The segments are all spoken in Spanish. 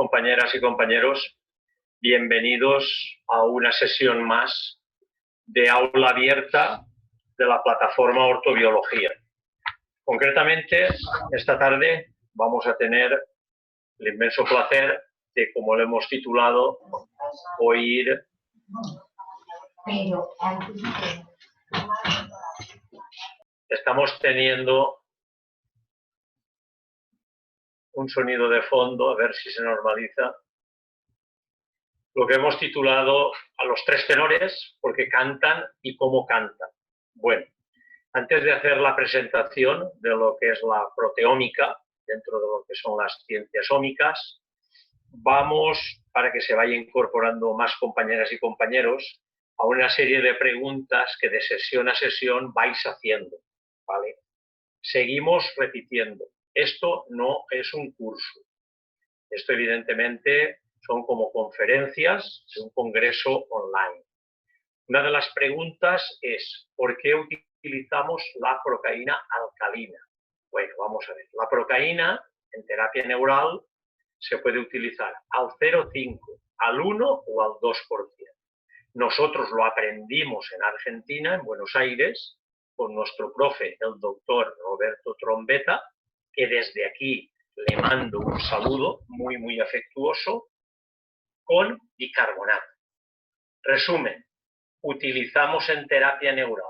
compañeras y compañeros. Bienvenidos a una sesión más de aula abierta de la plataforma Ortobiología. Concretamente, esta tarde vamos a tener el inmenso placer de, como lo hemos titulado, oír estamos teniendo un sonido de fondo, a ver si se normaliza, lo que hemos titulado a los tres tenores, porque cantan y cómo cantan. Bueno, antes de hacer la presentación de lo que es la proteómica, dentro de lo que son las ciencias ómicas, vamos, para que se vaya incorporando más compañeras y compañeros, a una serie de preguntas que de sesión a sesión vais haciendo, ¿vale? Seguimos repitiendo. Esto no es un curso. Esto, evidentemente, son como conferencias de un congreso online. Una de las preguntas es, ¿por qué utilizamos la procaína alcalina? Bueno, vamos a ver. La procaína, en terapia neural, se puede utilizar al 0,5, al 1 o al 2%. Nosotros lo aprendimos en Argentina, en Buenos Aires, con nuestro profe, el doctor Roberto Trombetta, que desde aquí le mando un saludo muy, muy afectuoso, con bicarbonato. Resumen, utilizamos en terapia neural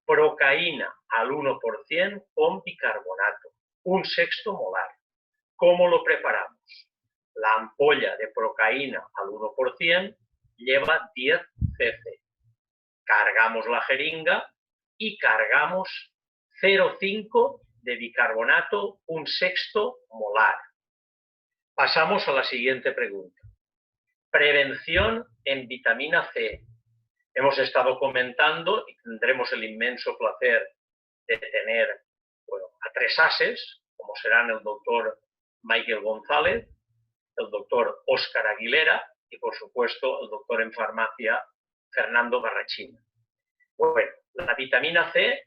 procaína al 1% con bicarbonato, 1/6 molar. ¿Cómo lo preparamos? La ampolla de procaína al 1% lleva 10 cc. Cargamos la jeringa y cargamos 0,5 de bicarbonato, 1/6 molar. Pasamos a la siguiente pregunta. Prevención en vitamina C. Hemos estado comentando y tendremos el inmenso placer de tener a tres ases, como serán el doctor Michael González, el doctor Óscar Aguilera y, por supuesto, el doctor en farmacia Fernando Barrachina. Bueno, la vitamina C,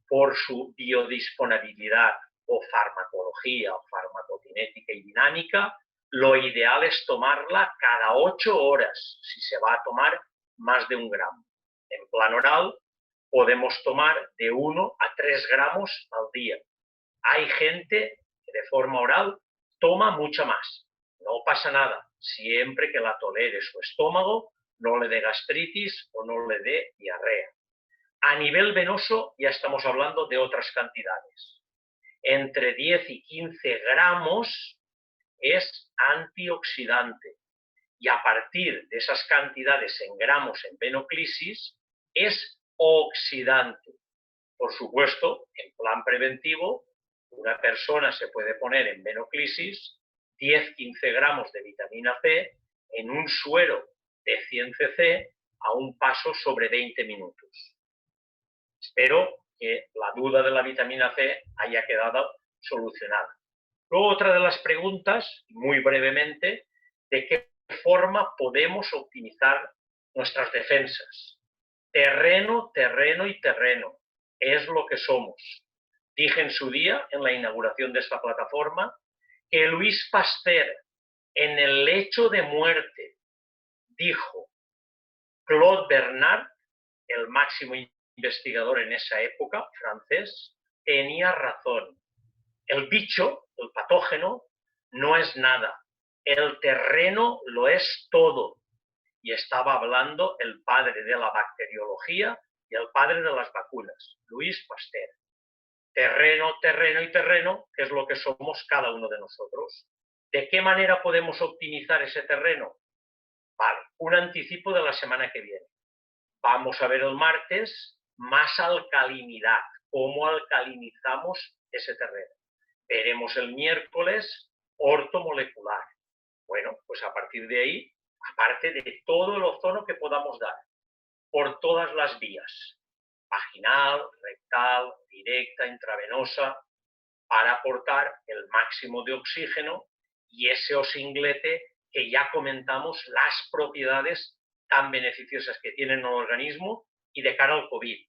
por su biodisponibilidad o farmacología o farmacocinética y dinámica, lo ideal es tomarla cada 8 horas, si se va a tomar más de 1 gramo. En plan oral, podemos tomar de 1 a 3 gramos al día. Hay gente que de forma oral toma mucha más. No pasa nada, siempre que la tolere su estómago, no le dé gastritis o no le dé diarrea. A nivel venoso ya estamos hablando de otras cantidades. Entre 10 y 15 gramos es antioxidante. Y a partir de esas cantidades en gramos en venoclisis, es oxidante. Por supuesto, en plan preventivo, una persona se puede poner en venoclisis 10-15 gramos de vitamina C en un suero de 100 cc a un paso sobre 20 minutos. Espero que la duda de la vitamina C haya quedado solucionada. Luego, otra de las preguntas, muy brevemente, ¿de qué forma podemos optimizar nuestras defensas? Terreno, terreno y terreno. Es lo que somos. Dije en su día, en la inauguración de esta plataforma, que Louis Pasteur, en el lecho de muerte, dijo: Claude Bernard, el máximo investigador en esa época, francés, tenía razón. El bicho, el patógeno, no es nada. El terreno lo es todo. Y estaba hablando el padre de la bacteriología y el padre de las vacunas, Louis Pasteur. Terreno, terreno y terreno, que es lo que somos cada uno de nosotros. ¿De qué manera podemos optimizar ese terreno? Vale, un anticipo de la semana que viene. Vamos a ver el martes más alcalinidad, cómo alcalinizamos ese terreno. Veremos el miércoles ortomolecular. Bueno, pues a partir de ahí, aparte de todo el ozono que podamos dar, por todas las vías, vaginal, rectal, directa, intravenosa, para aportar el máximo de oxígeno y ese osinglete que ya comentamos las propiedades tan beneficiosas que tiene en el organismo y de cara al COVID,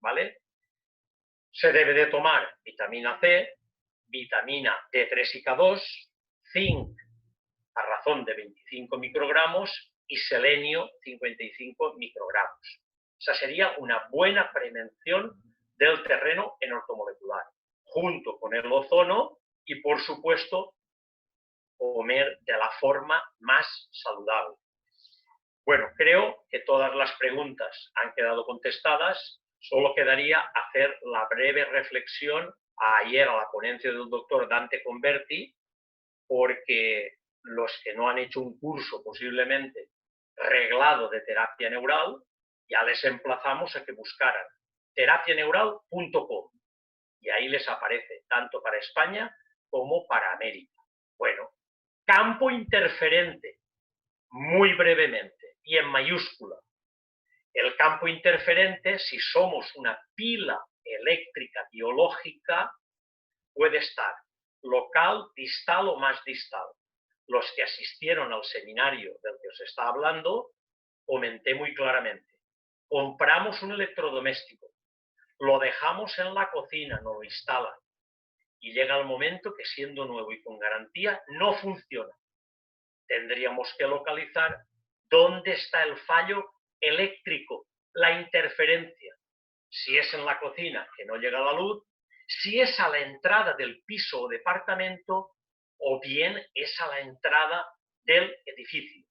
¿vale? Se debe de tomar vitamina C, vitamina D3 y K2, zinc a razón de 25 microgramos y selenio 55 microgramos. Esa sería una buena prevención del terreno en ortomolecular, junto con el ozono y, por supuesto, comer de la forma más saludable. Bueno, creo que todas las preguntas han quedado contestadas. Solo quedaría hacer la breve reflexión ayer a la ponencia del doctor Dante Converti, porque los que no han hecho un curso posiblemente reglado de terapia neural, ya les emplazamos a que buscaran terapianeural.com y ahí les aparece tanto para España como para América. Bueno, campo interferente, muy brevemente y en mayúscula. El campo interferente, si somos una pila eléctrica biológica, puede estar local, distal o más distal. Los que asistieron al seminario del que os está hablando, comenté muy claramente. Compramos un electrodoméstico, lo dejamos en la cocina, nos lo instalan y llega el momento que, siendo nuevo y con garantía, no funciona. Tendríamos que localizar dónde está el fallo eléctrico, la interferencia. Si es en la cocina, que no llega la luz, si es a la entrada del piso o departamento, o bien es a la entrada del edificio.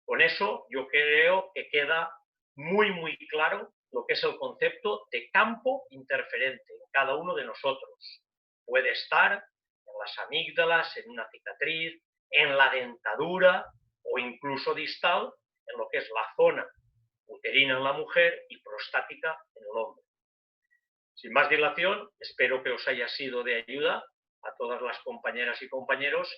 Con eso yo creo que queda muy claro lo que es el concepto de campo interferente en cada uno de nosotros. Puede estar en las amígdalas, en una cicatriz, en la dentadura o incluso distal en lo que es la zona uterina en la mujer y prostática en el hombre. Sin más dilación, espero que os haya sido de ayuda a todas las compañeras y compañeros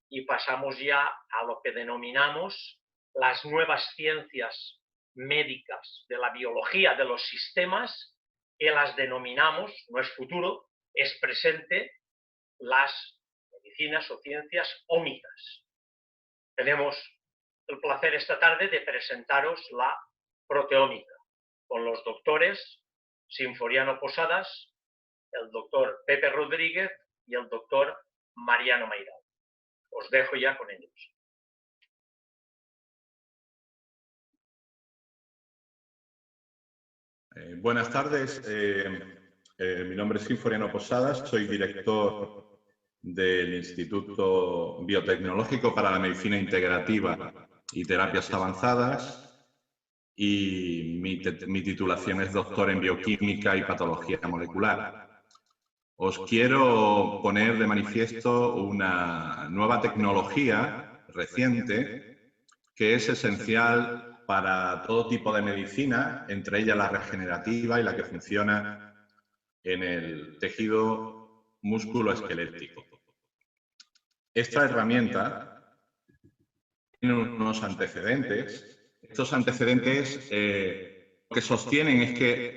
y pasamos ya a lo que denominamos las nuevas ciencias médicas de la biología de los sistemas, que las denominamos, no es futuro, es presente, las medicinas o ciencias ómicas. Tenemos el placer esta tarde de presentaros la proteómica con los doctores Sinforiano Posadas, el doctor Pepe Rodríguez y el doctor Mariano Mairal. Os dejo ya con ellos. Buenas tardes, mi nombre es Sinforiano Posadas, soy director del Instituto Biotecnológico para la Medicina Integrativa y Terapias Avanzadas y mi titulación es doctor en Bioquímica y Patología Molecular. Os quiero poner de manifiesto una nueva tecnología reciente que es esencial para todo tipo de medicina, entre ellas la regenerativa y la que funciona en el tejido músculo-esquelético. Esta herramienta tiene unos antecedentes. Estos antecedentes lo que sostienen es que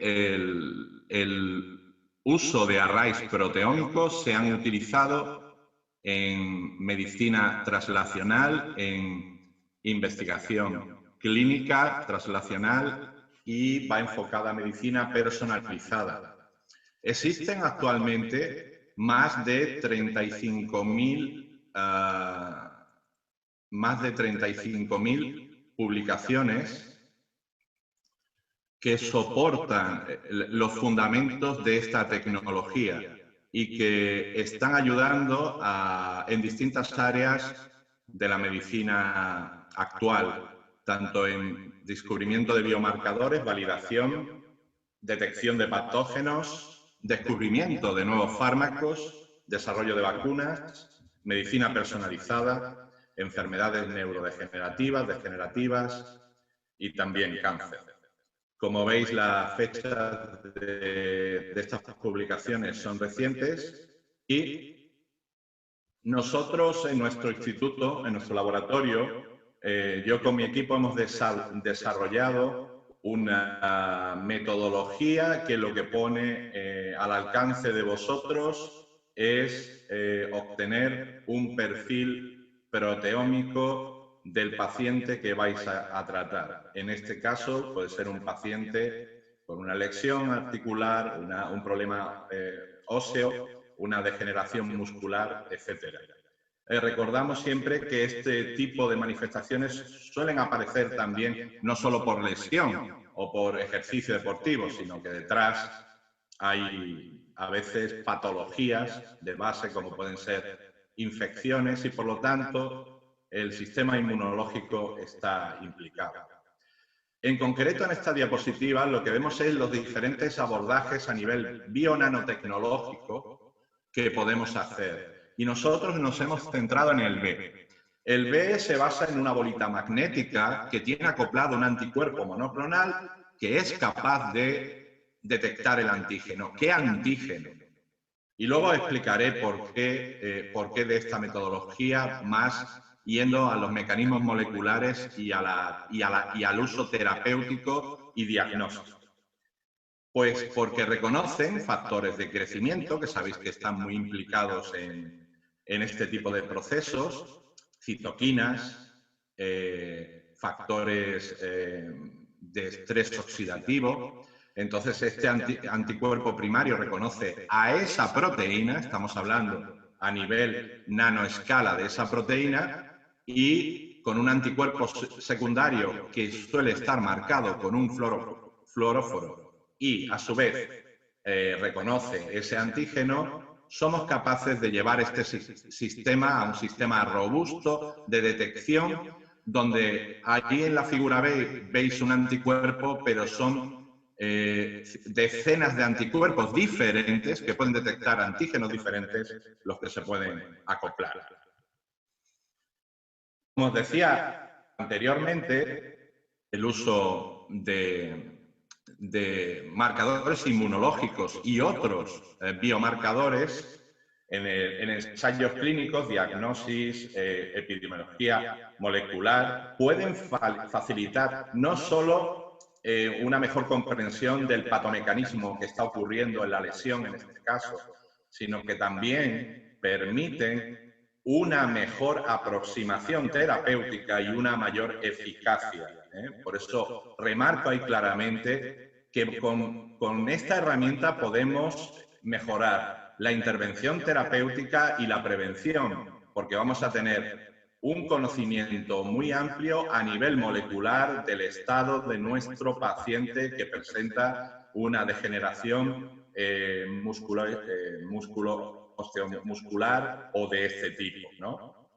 el uso de arrays proteómicos se han utilizado en medicina translacional, en investigación clínica translacional y va enfocada a medicina personalizada. Existen actualmente más de 35.000 publicaciones que soportan los fundamentos de esta tecnología y que están ayudando en distintas áreas de la medicina actual, tanto en descubrimiento de biomarcadores, validación, detección de patógenos, descubrimiento de nuevos fármacos, desarrollo de vacunas, medicina personalizada, enfermedades neurodegenerativas, degenerativas y también cáncer. Como veis, las fechas de estas publicaciones son recientes y nosotros en nuestro instituto, en nuestro laboratorio, yo con mi equipo hemos desarrollado una metodología que lo que pone al alcance de vosotros es obtener un perfil proteómico del paciente que vais a tratar. En este caso puede ser un paciente con una lesión articular, un problema óseo, una degeneración muscular, etc. recordamos siempre que este tipo de manifestaciones suelen aparecer también no solo por lesión o por ejercicio deportivo, sino que detrás hay a veces patologías de base, como pueden ser infecciones, y por lo tanto el sistema inmunológico está implicado. En concreto, en esta diapositiva lo que vemos es los diferentes abordajes a nivel bionanotecnológico que podemos hacer. Y nosotros nos hemos centrado en el B. El B se basa en una bolita magnética que tiene acoplado un anticuerpo monoclonal que es capaz de detectar el antígeno. ¿Qué antígeno? Y luego explicaré por qué de esta metodología, más yendo a los mecanismos moleculares y al uso terapéutico y diagnóstico. Pues porque reconocen factores de crecimiento, que sabéis que están muy implicados en este tipo de procesos, citoquinas, factores de estrés oxidativo. Entonces, este anticuerpo primario reconoce a esa proteína, estamos hablando a nivel nanoescala de esa proteína, y con un anticuerpo secundario que suele estar marcado con un fluoróforo y, a su vez, reconoce ese antígeno, somos capaces de llevar este sistema a un sistema robusto de detección, donde ahí en la figura B veis un anticuerpo, pero son decenas de anticuerpos diferentes que pueden detectar antígenos diferentes los que se pueden acoplar. Como os decía anteriormente, el uso de marcadores inmunológicos y otros biomarcadores en ensayos clínicos, diagnosis, epidemiología molecular, pueden facilitar no solo una mejor comprensión del patomecanismo que está ocurriendo en la lesión en este caso, sino que también permiten una mejor aproximación terapéutica y una mayor eficacia. Por eso remarco ahí claramente que con esta herramienta podemos mejorar la intervención terapéutica y la prevención, porque vamos a tener un conocimiento muy amplio a nivel molecular del estado de nuestro paciente que presenta una degeneración osteomuscular o de este tipo, ¿no?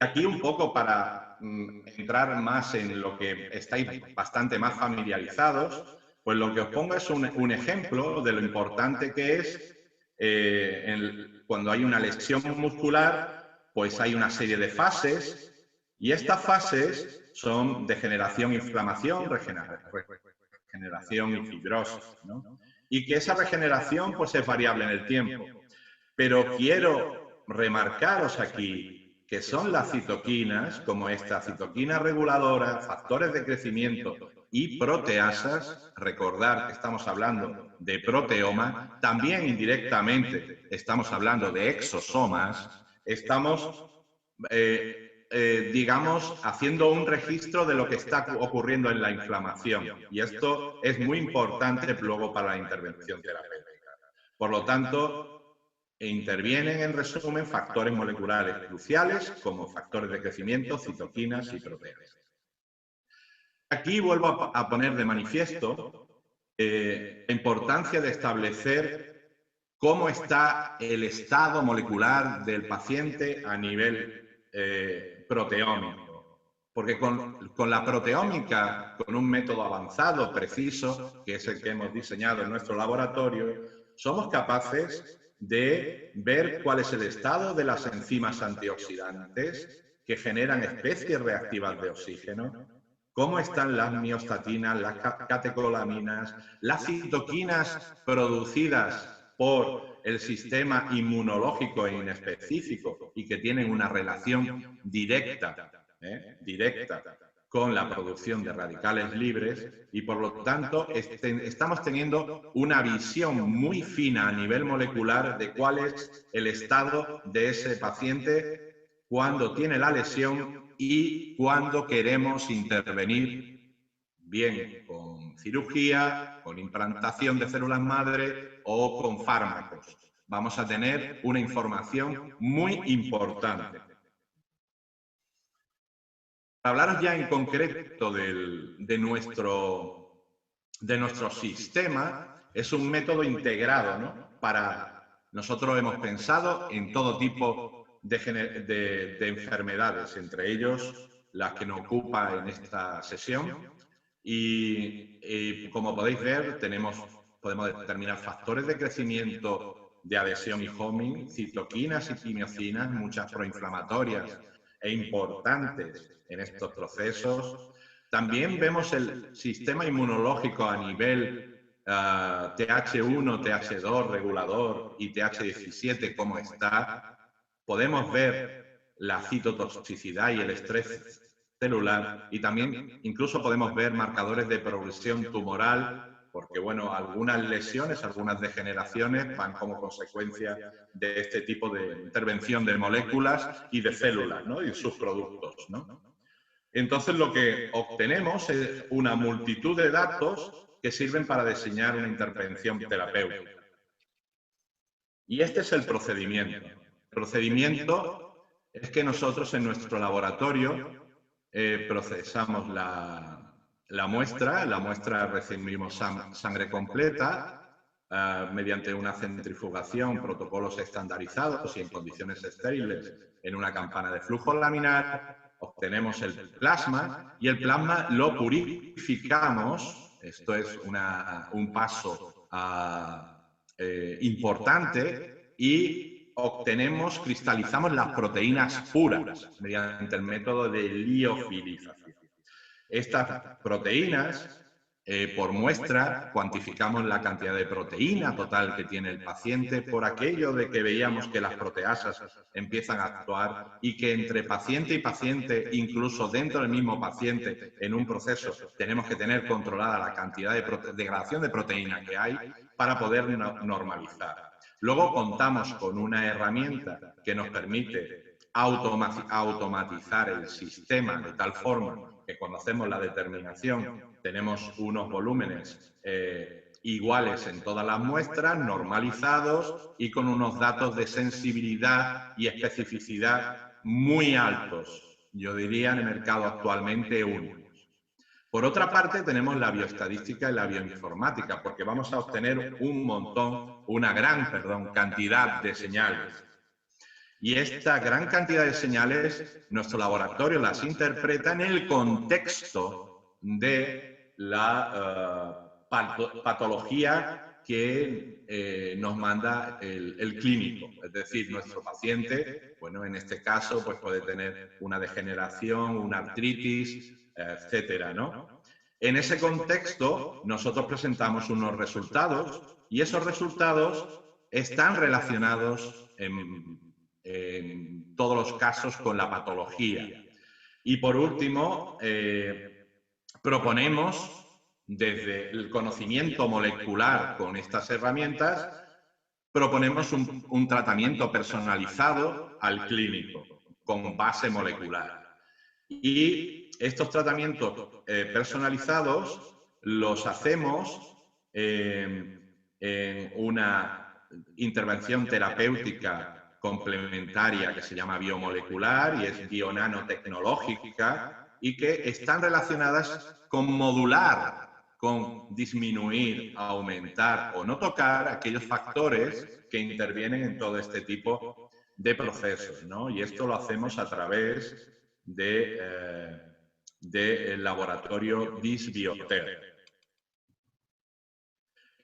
Aquí un poco para entrar más en lo que estáis bastante más familiarizados, pues lo que os pongo es un ejemplo de lo importante que es cuando hay una lesión muscular, pues hay una serie de fases, y estas fases son degeneración, inflamación, regeneración y fibrosis, ¿no? Y que esa regeneración pues es variable en el tiempo. Pero quiero remarcaros aquí que son las citoquinas, como esta citoquina reguladora, factores de crecimiento y proteasas. Recordar que estamos hablando de proteoma, también indirectamente estamos hablando de exosomas, estamos digamos, haciendo un registro de lo que está ocurriendo en la inflamación. Y esto es muy importante luego para la intervención terapéutica. Por lo tanto, intervienen, en resumen, factores moleculares cruciales como factores de crecimiento, citoquinas y proteas. Aquí vuelvo a poner de manifiesto la importancia de establecer cómo está el estado molecular del paciente a nivel proteómico. Porque con la proteómica, con un método avanzado, preciso, que es el que hemos diseñado en nuestro laboratorio, somos capaces de ver cuál es el estado de las enzimas antioxidantes que generan especies reactivas de oxígeno, cómo están las miostatinas, las catecolaminas, las citoquinas producidas por el sistema inmunológico e inespecífico y que tienen una relación directa con la producción de radicales libres, y por lo tanto estamos teniendo una visión muy fina a nivel molecular de cuál es el estado de ese paciente cuando tiene la lesión y cuando queremos intervenir, bien con cirugía, con implantación de células madre o con fármacos. vamos a tener una información muy importante. Para hablaros ya en concreto de nuestro sistema, es un método integrado, ¿no? Nosotros hemos pensado en todo tipo de enfermedades, entre ellos las que nos ocupa en esta sesión. Y como podéis ver, podemos determinar factores de crecimiento, de adhesión y homing, citoquinas y quimiocinas, muchas proinflamatorias e importantes en estos procesos. También vemos el sistema inmunológico a nivel TH1, TH2, regulador y TH17, cómo está. Podemos ver la citotoxicidad y el estrés celular, y también incluso podemos ver marcadores de progresión tumoral, porque bueno, algunas lesiones, algunas degeneraciones van como consecuencia de este tipo de intervención de moléculas y de células, ¿no? Y sus productos, ¿no? Entonces lo que obtenemos es una multitud de datos que sirven para diseñar una intervención terapéutica. Y este es el procedimiento. El procedimiento es que nosotros en nuestro laboratorio procesamos la muestra recibimos sangre completa mediante una centrifugación, protocolos estandarizados y en condiciones estériles en una campana de flujo laminar, obtenemos el plasma y el plasma lo purificamos, esto es un paso importante, y cristalizamos las proteínas puras mediante el método de liofilización. Estas proteínas, por muestra, cuantificamos la cantidad de proteína total que tiene el paciente por aquello de que veíamos que las proteasas empiezan a actuar y que entre paciente y paciente, incluso dentro del mismo paciente, en un proceso, tenemos que tener controlada la cantidad de degradación de proteína que hay para poder normalizar. Luego contamos con una herramienta que nos permite automatizar el sistema de tal forma que cuando hacemos la determinación tenemos unos volúmenes iguales en todas las muestras, normalizados y con unos datos de sensibilidad y especificidad muy altos, yo diría en el mercado actualmente únicos. Por otra parte, tenemos la bioestadística y la bioinformática, porque vamos a obtener una gran cantidad de señales. Y esta gran cantidad de señales, nuestro laboratorio las interpreta en el contexto de la patología que nos manda el clínico. Es decir, nuestro paciente, bueno, en este caso, pues puede tener una degeneración, una artritis, etcétera, ¿no? En ese contexto, nosotros presentamos unos resultados y esos resultados están relacionados en todos los casos con la patología. Y por último, proponemos desde el conocimiento molecular con estas herramientas, proponemos un tratamiento personalizado al clínico con base molecular. Y estos tratamientos personalizados los hacemos en una intervención terapéutica complementaria que se llama biomolecular y es bionanotecnológica y que están relacionadas con modular, con disminuir, aumentar o no tocar aquellos factores que intervienen en todo este tipo de procesos, ¿no? Y esto lo hacemos a través del laboratorio DIS-Biotech.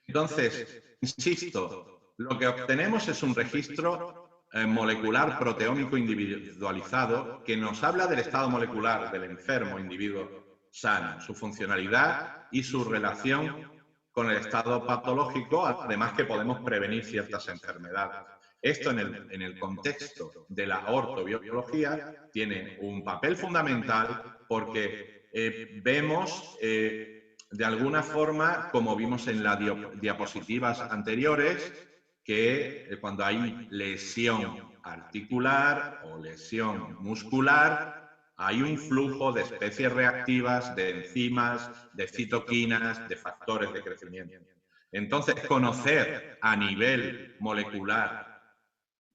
Entonces, insisto, lo que obtenemos es un registro molecular proteómico individualizado que nos habla del estado molecular del enfermo individuo sano, su funcionalidad y su relación con el estado patológico, además que podemos prevenir ciertas enfermedades. Esto en el contexto de la ortobiología tiene un papel fundamental porque vemos de alguna forma, como vimos en las diapositivas anteriores, que cuando hay lesión articular o lesión muscular, hay un flujo de especies reactivas, de enzimas, de citoquinas, de factores de crecimiento. Entonces, conocer a nivel molecular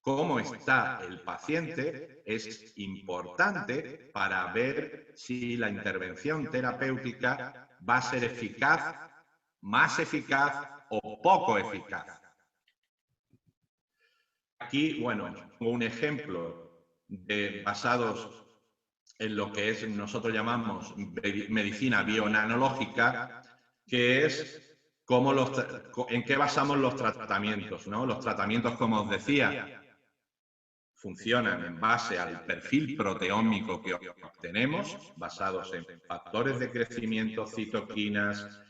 cómo está el paciente es importante para ver si la intervención terapéutica va a ser eficaz, más eficaz o poco eficaz. Aquí, bueno, pongo un ejemplo basados en lo que nosotros llamamos medicina bionanológica, que es en qué basamos los tratamientos, ¿no? Los tratamientos, como os decía, funcionan en base al perfil proteómico que obtenemos, basados en factores de crecimiento, citoquinas,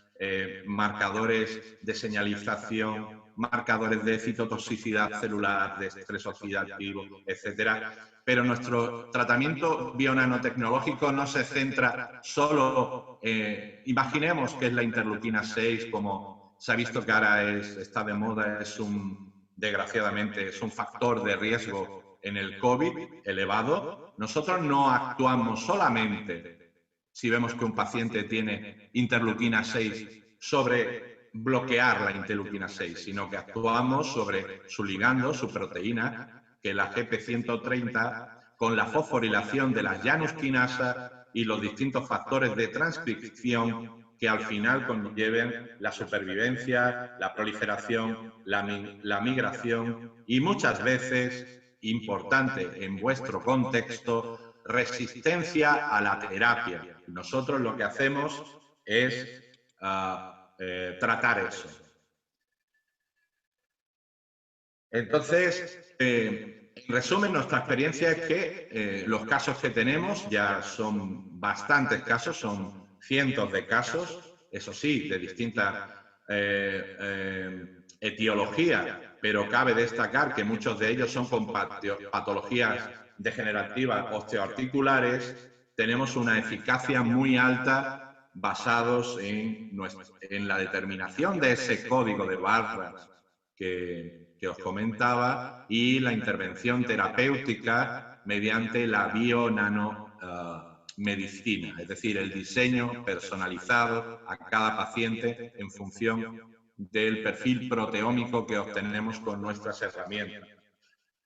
marcadores de señalización, marcadores de citotoxicidad celular, de estrés oxidativo, etcétera. Pero nuestro tratamiento bionanotecnológico no se centra solo, imaginemos que es la interleuquina 6, como se ha visto que ahora está de moda, desgraciadamente, es un factor de riesgo en el COVID elevado. Nosotros no actuamos solamente si vemos que un paciente tiene interleuquina 6 sobre bloquear la interleuquina 6, sino que actuamos sobre su ligando, su proteína, que es la GP130, con la fosforilación de las janusquinasa y los distintos factores de transcripción que al final conlleven la supervivencia, la proliferación, la migración y muchas veces, importante en vuestro contexto, resistencia a la terapia. Nosotros lo que hacemos es tratar eso. Entonces, en resumen, nuestra experiencia es que los casos que tenemos ya son bastantes casos, son cientos de casos, eso sí, de distintas etiologías, pero cabe destacar que muchos de ellos son con patologías degenerativas osteoarticulares. Tenemos una eficacia muy alta basados en la determinación de ese código de barras que os comentaba y la intervención terapéutica mediante la bionanomedicina, es decir, el diseño personalizado a cada paciente en función del perfil proteómico que obtenemos con nuestras herramientas.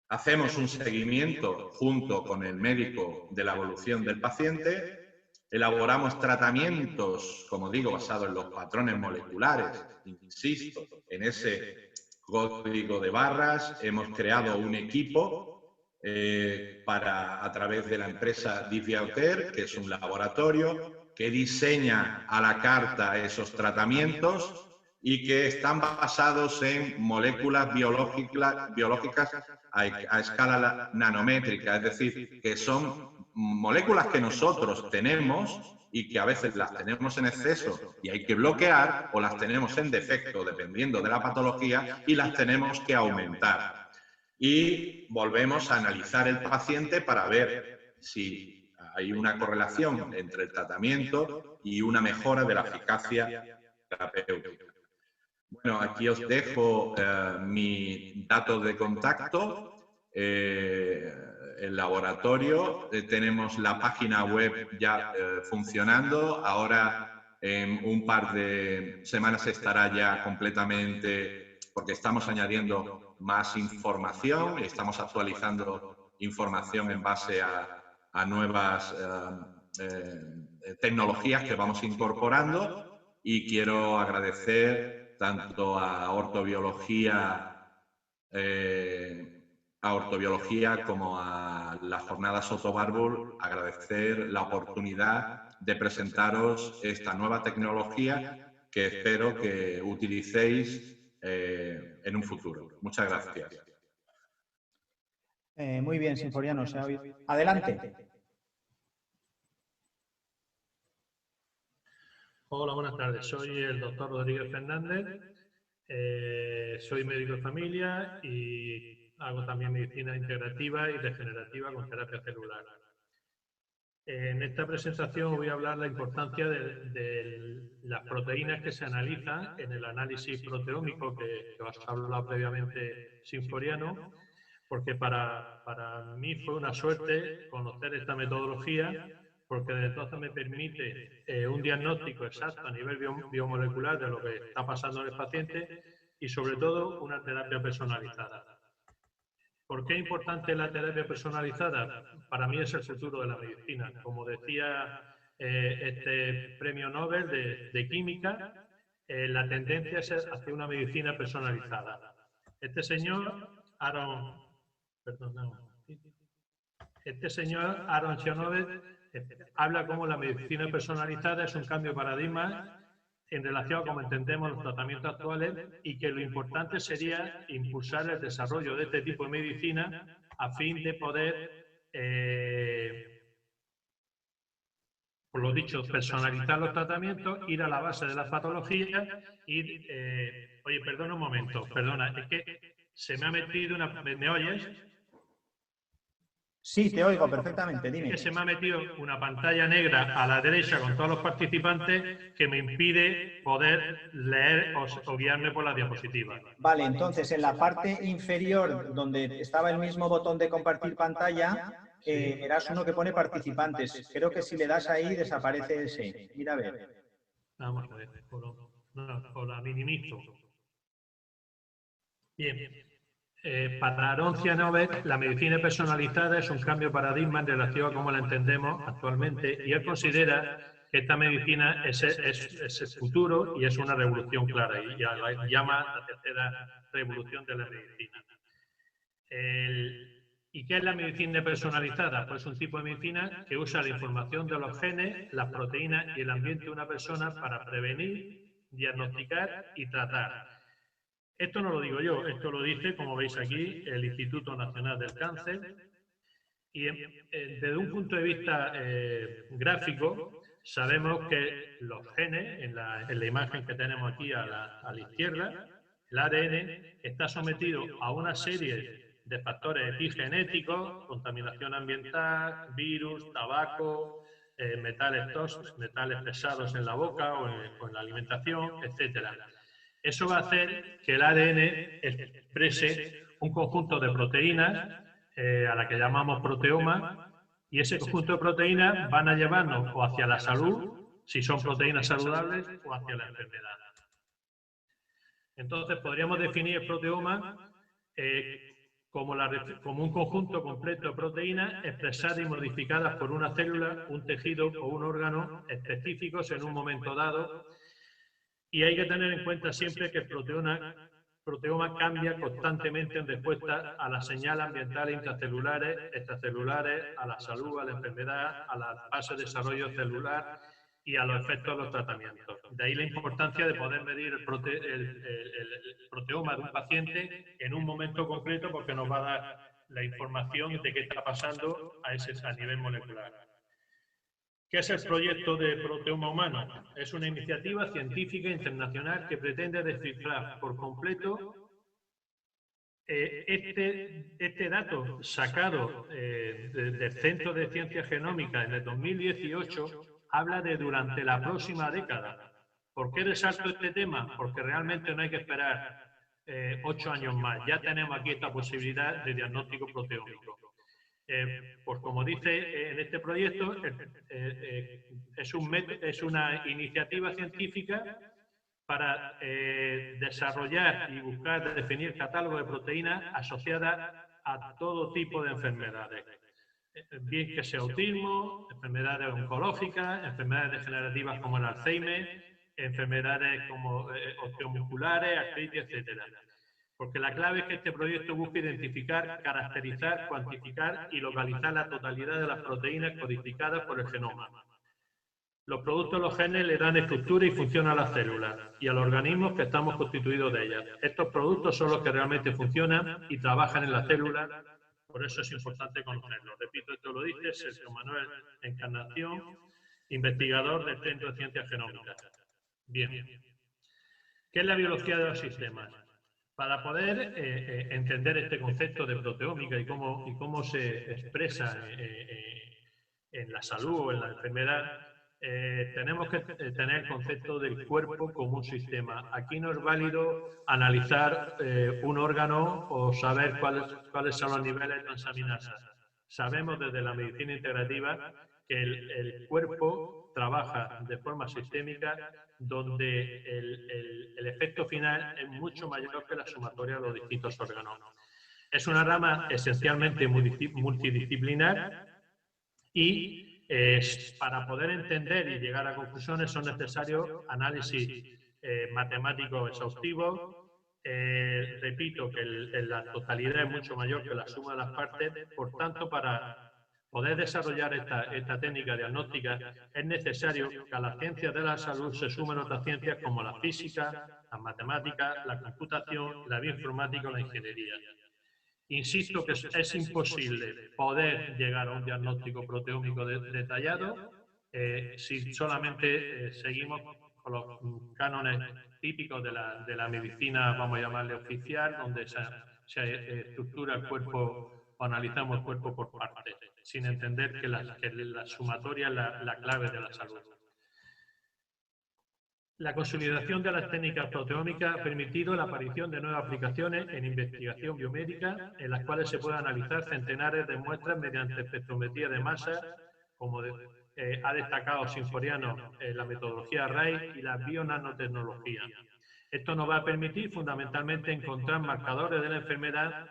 Hacemos un seguimiento junto con el médico de la evolución del paciente, elaboramos tratamientos, como digo, basados en los patrones moleculares, insisto, en ese código de barras. Hemos creado un equipo a través de la empresa Diffiauter, que es un laboratorio que diseña a la carta esos tratamientos y que están basados en moléculas biológicas a escala nanométrica, es decir, que son moléculas que nosotros tenemos y que a veces las tenemos en exceso y hay que bloquear, o las tenemos en defecto dependiendo de la patología y las tenemos que aumentar. Y volvemos a analizar el paciente para ver si hay una correlación entre el tratamiento y una mejora de la eficacia terapéutica. Bueno, aquí os dejo mi dato de contacto. El laboratorio, tenemos la página web ya funcionando. Ahora, en un par de semanas estará ya completamente, porque estamos añadiendo más información, estamos actualizando información en base a nuevas tecnologías que vamos incorporando, y quiero agradecer tanto a ortobiología como a las jornadas Soto Bárbol, agradecer la oportunidad de presentaros esta nueva tecnología que espero que utilicéis en un futuro. Muchas gracias. Muy bien, Sinforiano. Adelante. Hola, buenas tardes. Soy el doctor Rodríguez Fernández. Soy médico de familia y hago también medicina integrativa y regenerativa con terapia celular. En esta presentación voy a hablar de la importancia de las proteínas que se analizan en el análisis proteómico que os ha hablado previamente Sinforiano, porque para mí fue una suerte conocer esta metodología, porque desde entonces me permite un diagnóstico exacto a nivel biomolecular de lo que está pasando en el paciente y sobre todo una terapia personalizada. ¿Por qué es importante la terapia personalizada? Para mí es el futuro de la medicina. Como decía este premio Nobel de Química, la tendencia es hacia una medicina personalizada. Este señor, Aaron Sionovet, habla como la medicina personalizada es un cambio de paradigma en relación a cómo entendemos los tratamientos actuales y que lo importante sería impulsar el desarrollo de este tipo de medicina a fin de poder, por lo dicho, personalizar los tratamientos, ir a la base de las patologías y... oye, perdona un momento, perdona, es que se me ha metido una... ¿Me oyes? Sí, te oigo perfectamente, dime. Es que se me ha metido una pantalla negra a la derecha con todos los participantes que me impide poder leer o guiarme por la diapositiva. Vale, entonces en la parte inferior donde estaba el mismo botón de compartir pantalla, verás uno que pone participantes. Creo que si le das ahí desaparece ese. Mira a ver. Vamos a ver, o la minimizo. Bien. Para Aaron Sionovet, la medicina personalizada es un cambio de paradigma en relación a cómo la entendemos actualmente y él considera que esta medicina es el futuro y es una revolución clara y la llama la tercera revolución de la medicina. ¿Y qué es la medicina personalizada? Pues es un tipo de medicina que usa la información de los genes, las proteínas y el ambiente de una persona para prevenir, diagnosticar y tratar. Esto no lo digo yo, esto lo dice, como veis aquí, el Instituto Nacional del Cáncer. Y desde un punto de vista gráfico, sabemos que los genes, en la imagen que tenemos aquí a la izquierda, el ADN está sometido a una serie de factores epigenéticos, contaminación ambiental, virus, tabaco, metales pesados en la boca o en la alimentación, etcétera. Eso va a hacer que el ADN exprese un conjunto de proteínas a la que llamamos proteoma y ese conjunto de proteínas van a llevarnos o hacia la salud, si son proteínas saludables, o hacia la enfermedad. Entonces podríamos definir el proteoma como un conjunto completo de proteínas expresadas y modificadas por una célula, un tejido o un órgano específicos en un momento dado. Y hay que tener en cuenta siempre que el proteoma cambia constantemente en respuesta a las señales ambientales intracelulares, extracelulares, a la salud, a la enfermedad, a la fase de desarrollo celular y a los efectos de los tratamientos. De ahí la importancia de poder medir el proteoma de un paciente en un momento concreto porque nos va a dar la información de qué está pasando a nivel molecular. ¿Qué es el proyecto de Proteoma Humano? Es una iniciativa científica internacional que pretende descifrar por completo este dato sacado del Centro de Ciencias Genómicas en el 2018, habla de durante la próxima década. ¿Por qué resalto este tema? Porque realmente no hay que esperar 8 años más. Ya tenemos aquí esta posibilidad de diagnóstico proteómico. Pues como dice en este proyecto, es una iniciativa científica para desarrollar y buscar definir catálogo de proteínas asociadas a todo tipo de enfermedades. Bien que sea autismo, enfermedades oncológicas, enfermedades degenerativas como el Alzheimer, enfermedades como osteomusculares, artritis, etcétera. Porque la clave es que este proyecto busca identificar, caracterizar, cuantificar y localizar la totalidad de las proteínas codificadas por el genoma. Los productos de los genes le dan estructura y función a las células y a los organismos que estamos constituidos de ellas. Estos productos son los que realmente funcionan y trabajan en la célula, por eso es importante conocerlos. Repito, esto lo dice Sergio Manuel Encarnación, investigador del Centro de Ciencias Genómicas. Bien. ¿Qué es la biología de los sistemas? Para poder entender este concepto de proteómica y cómo se expresa en la salud o en la enfermedad, tenemos que tener el concepto del cuerpo como un sistema. Aquí no es válido analizar un órgano o saber cuáles son los niveles de transaminasa, Sabemos desde la medicina integrativa que el cuerpo trabaja de forma sistémica, donde el efecto final es mucho mayor que la sumatoria de los distintos órganos. Es una rama esencialmente multidisciplinar y para poder entender y llegar a conclusiones son necesarios análisis matemáticos exhaustivos. Repito que la totalidad es mucho mayor que la suma de las partes, por tanto, para poder desarrollar esta técnica diagnóstica es necesario que a las ciencias de la salud se sumen otras ciencias como la física, las matemáticas, la computación, la bioinformática o la ingeniería. Insisto que es imposible poder llegar a un diagnóstico proteómico detallado si solamente seguimos con los cánones típicos de la medicina, vamos a llamarle oficial, donde se estructura el cuerpo o analizamos el cuerpo por partes, sin entender que la sumatoria es la clave de la salud. La consolidación de las técnicas proteómicas ha permitido la aparición de nuevas aplicaciones en investigación biomédica, en las cuales se puede analizar centenares de muestras mediante espectrometría de masa, como ha destacado Sinforiano en la metodología RAI y la bionanotecnología. Esto nos va a permitir fundamentalmente encontrar marcadores de la enfermedad,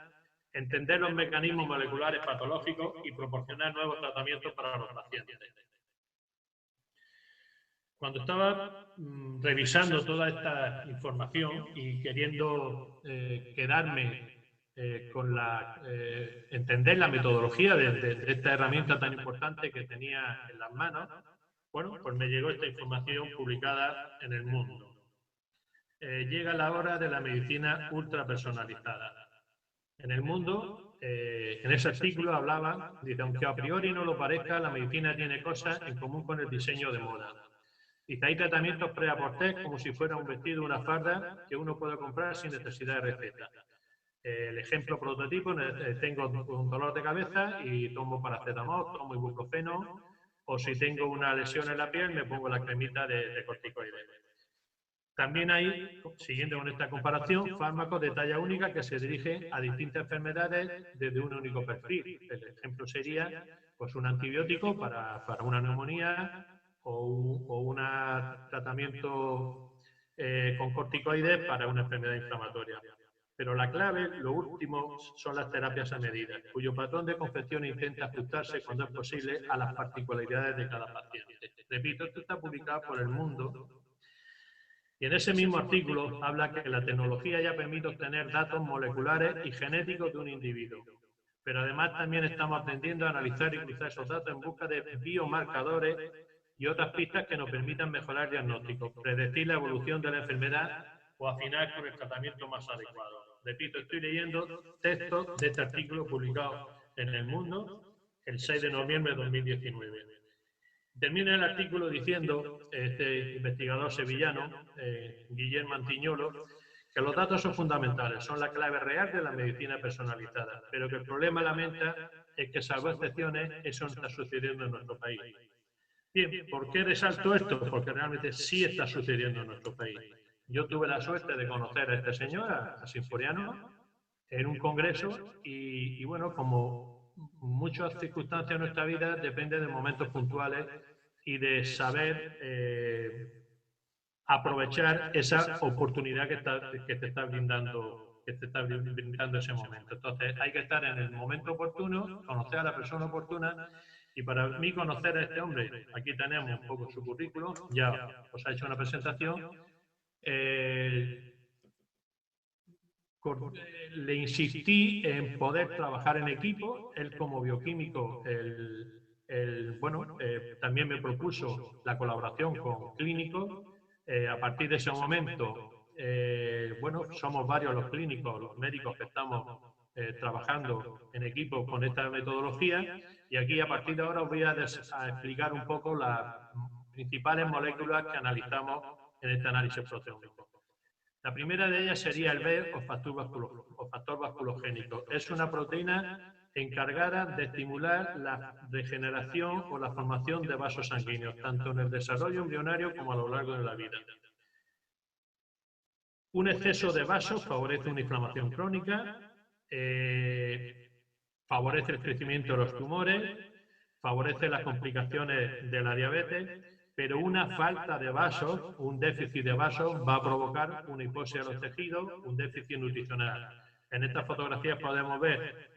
entender los mecanismos moleculares patológicos y proporcionar nuevos tratamientos para los pacientes. Cuando estaba revisando toda esta información y queriendo quedarme con entender la metodología de esta herramienta tan importante que tenía en las manos, bueno, pues me llegó esta información publicada en El Mundo. Llega la hora de la medicina ultrapersonalizada. En El Mundo, en ese artículo hablaba, dice, aunque a priori no lo parezca, la medicina tiene cosas en común con el diseño de moda. Dice, hay tratamientos pre-abortés como si fuera un vestido o una farda que uno puede comprar sin necesidad de receta. El ejemplo prototipo, tengo un dolor de cabeza y tomo paracetamol, tomo ibuprofeno, o si tengo una lesión en la piel me pongo la cremita de corticoides. También hay, siguiendo con esta comparación, fármacos de talla única que se dirigen a distintas enfermedades desde un único perfil. El ejemplo sería pues, un antibiótico para una neumonía o un tratamiento con corticoides para una enfermedad inflamatoria. Pero la clave, lo último, son las terapias a medida, cuyo patrón de confección intenta ajustarse cuando es posible a las particularidades de cada paciente. Repito, esto está publicado por El Mundo. Y en ese mismo artículo habla que la tecnología ya permite obtener datos moleculares y genéticos de un individuo. Pero además también estamos aprendiendo a analizar y cruzar esos datos en busca de biomarcadores y otras pistas que nos permitan mejorar diagnósticos, predecir la evolución de la enfermedad o afinar con el tratamiento más adecuado. Repito, estoy leyendo textos de este artículo publicado en El Mundo el 6 de noviembre de 2019. Termina el artículo diciendo, este investigador sevillano, Guillermo Antiñolo, que los datos son fundamentales, son la clave real de la medicina personalizada, pero que el problema, lamenta, es que, salvo excepciones, eso no está sucediendo en nuestro país. Bien, ¿por qué resalto esto? Porque realmente sí está sucediendo en nuestro país. Yo tuve la suerte de conocer a este señor, a Sinforiano, en un congreso y bueno, como muchas circunstancias en nuestra vida, depende de momentos puntuales y de saber aprovechar esa oportunidad que te está brindando ese momento. Entonces, hay que estar en el momento oportuno, conocer a la persona oportuna, y para mí conocer a este hombre, aquí tenemos un poco su currículum, ya os ha hecho una presentación, le insistí en poder trabajar en equipo, él como bioquímico, también me propuso la colaboración con clínicos. A partir de ese momento, somos varios los clínicos, los médicos que estamos trabajando en equipo con esta metodología, y aquí a partir de ahora os voy a explicar un poco las principales moléculas que analizamos en este análisis proteómico. La primera de ellas sería el B o factor vasculogénico. Es una proteína encargada de estimular la regeneración o la formación de vasos sanguíneos, tanto en el desarrollo embrionario como a lo largo de la vida. Un exceso de vasos favorece una inflamación crónica. favorece el crecimiento de los tumores, favorece las complicaciones de la diabetes, pero una falta de vasos, un déficit de vasos, va a provocar una hipoxia de los tejidos, un déficit nutricional. En estas fotografías podemos ver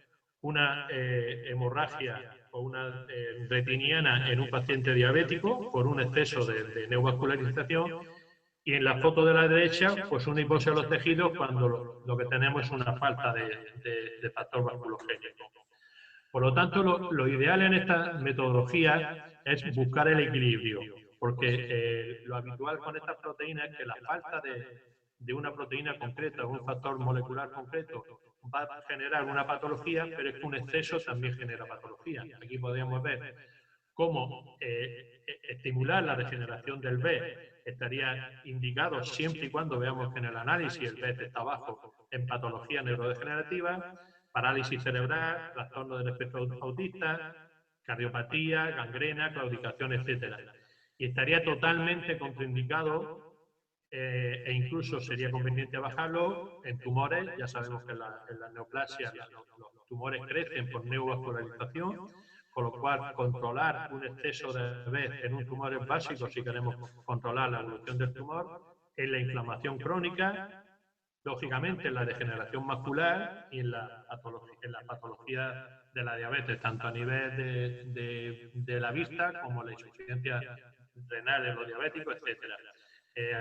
una hemorragia o una retiniana en un paciente diabético por un exceso de neovascularización, y en la foto de la derecha, pues una hipoxia de los tejidos cuando lo que tenemos es una falta de factor vasculogénico. Por lo tanto, lo ideal en esta metodología es buscar el equilibrio, porque lo habitual con estas proteínas es que la falta de una proteína concreta o un factor molecular concreto va a generar una patología, pero es que un exceso también genera patología. Aquí podríamos ver cómo estimular la regeneración del B estaría indicado siempre y cuando veamos que en el análisis el B está bajo en patología neurodegenerativa, parálisis cerebral, trastorno del espectro autista, cardiopatía, gangrena, claudicación, etc. Y estaría totalmente contraindicado e incluso sería conveniente bajarlo en tumores. Ya sabemos que en la neoplasia los tumores crecen por neovascularización, con lo cual controlar un exceso de B en un tumor es básico si queremos controlar la evolución del tumor, en la inflamación crónica, lógicamente en la degeneración macular y en la patología de la diabetes, tanto a nivel de la vista como la insuficiencia renal en los diabéticos, etcétera.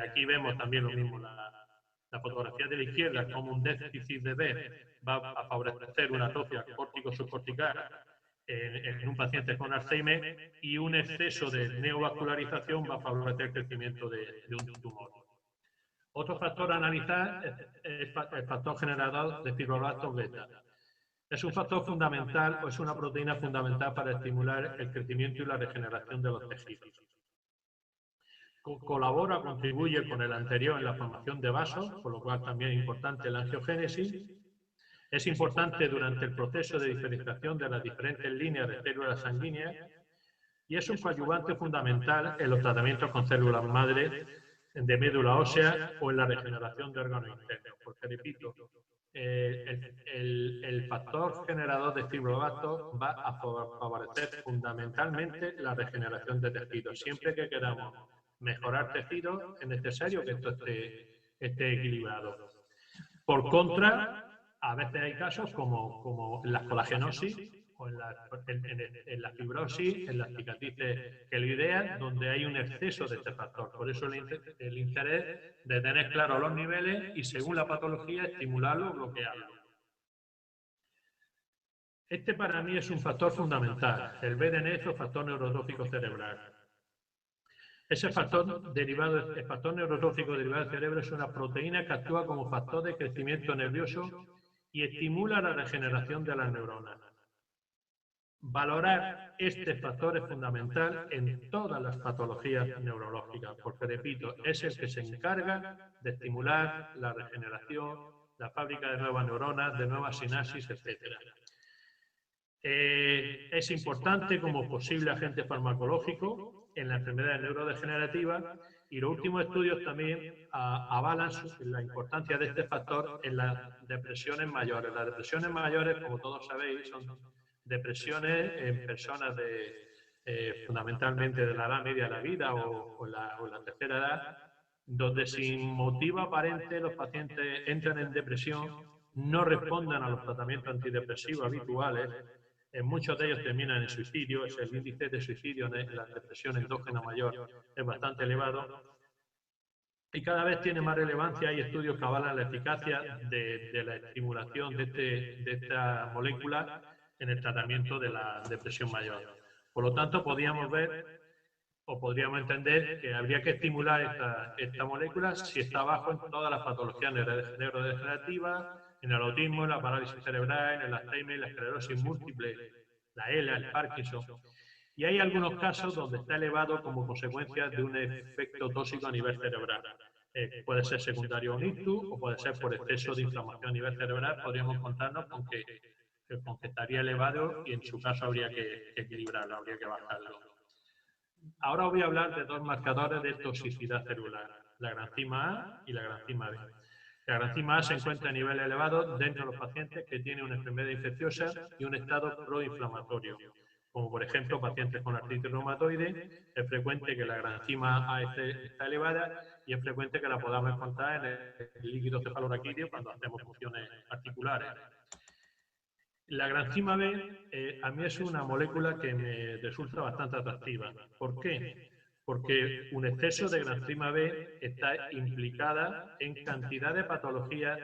Aquí vemos también lo mismo, la fotografía de la izquierda, como un déficit de B va a favorecer una atrofia córtico-subcortical en un paciente con Alzheimer, y un exceso de neovascularización va a favorecer el crecimiento de un tumor. Otro factor a analizar es el factor generador de fibroblastos beta. Es un factor fundamental o es una proteína fundamental para estimular el crecimiento y la regeneración de los tejidos. Colabora, contribuye con el anterior en la formación de vasos, por lo cual también es importante la angiogénesis. Es importante durante el proceso de diferenciación de las diferentes líneas de células sanguíneas y es un coadyuvante fundamental en los tratamientos con células madre de médula ósea o en la regeneración de órganos internos. Porque, repito, el factor generador de fibroblastos va a favorecer fundamentalmente la regeneración de tejidos. Siempre que queramos mejorar tejidos, es necesario que esto esté equilibrado. Por contra, a veces hay casos como la colagenosis o en la fibrosis, en las cicatrices queloideas, donde hay un exceso de este factor. Por eso el interés de tener claros los niveles y, según la patología, estimularlo o bloquearlo. Este para mí es un factor fundamental, el BDNF o factor neurotrófico cerebral. Ese factor neurotrófico derivado del cerebro es una proteína que actúa como factor de crecimiento nervioso y estimula la regeneración de las neuronas. Valorar este factor es fundamental en todas las patologías neurológicas, porque, repito, es el que se encarga de estimular la regeneración, la fábrica de nuevas neuronas, de nuevas sinapsis, etc. Es importante como posible agente farmacológico en la enfermedad neurodegenerativa, y los últimos estudios también avalan la importancia de este factor en las depresiones mayores. Las depresiones mayores, como todos sabéis, son depresiones en personas fundamentalmente de la edad media de la vida o la tercera edad, donde sin motivo aparente los pacientes entran en depresión, no responden a los tratamientos antidepresivos habituales. En muchos de ellos terminan en suicidio. El índice de suicidio en la depresión endógena mayor es bastante elevado. Y cada vez tiene más relevancia. Hay estudios que avalan la eficacia de la estimulación de esta molécula en el tratamiento de la depresión mayor. Por lo tanto, podríamos ver o podríamos entender que habría que estimular esta molécula si está bajo en todas las patologías neurodegenerativas, en el autismo, en la parálisis cerebral, en el Alzheimer, en la esclerosis múltiple, la ELA, el Parkinson. Y hay algunos casos donde está elevado como consecuencia de un efecto tóxico a nivel cerebral. Puede ser secundario a un ictus o puede ser por exceso de inflamación a nivel cerebral. Podríamos encontrarnos con que estaría elevado y en su caso habría que equilibrarlo, habría que bajarlo. Ahora voy a hablar de dos marcadores de toxicidad celular, la granzima A y la granzima B. La granzima A se encuentra a nivel elevado dentro de los pacientes que tienen una enfermedad infecciosa y un estado proinflamatorio, como por ejemplo pacientes con artritis reumatoide. Es frecuente que la granzima A está elevada y es frecuente que la podamos encontrar en el líquido cefalorraquídeo cuando hacemos funciones articulares. La granzima B a mí es una molécula que me resulta bastante atractiva. ¿Por qué? Porque un exceso de granzima B está implicada en cantidad de patologías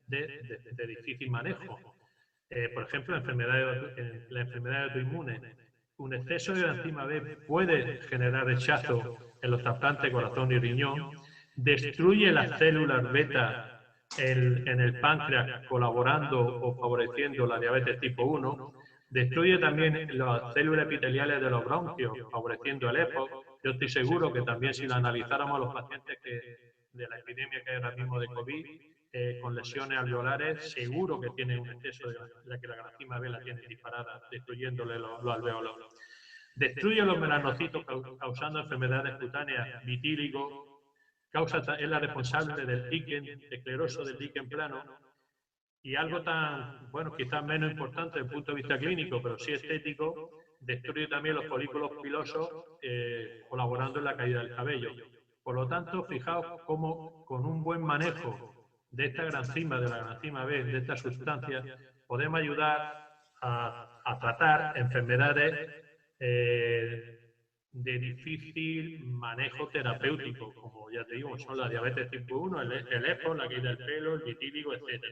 de difícil manejo. Por ejemplo, en la enfermedad autoinmune. Un exceso de granzima B puede generar rechazo en los trasplantes de corazón y riñón, destruye las células beta en el páncreas, colaborando o favoreciendo la diabetes tipo 1, destruye también las células epiteliales de los bronquios, favoreciendo el EPOC. Yo estoy seguro que también si lo analizáramos los pacientes de la epidemia que hay ahora mismo de COVID, con lesiones alveolares, seguro que tienen un exceso de la que la granzima B la tiene disparada, destruyéndole los alveolos. Destruye los melanocitos causando enfermedades cutáneas, vitíligo, es la responsable del líquen escleroso, del líquen plano, y algo tan, bueno, quizás menos importante desde el punto de vista clínico, pero sí estético, destruye también los folículos pilosos, colaborando en la caída del cabello. Por lo tanto, fijaos cómo con un buen manejo de esta granzima, de la granzima B, de esta sustancia, podemos ayudar a tratar enfermedades de difícil manejo terapéutico, como ya te digo, son la diabetes tipo 1, el EPOC, la caída del pelo, el vitíligo, etc.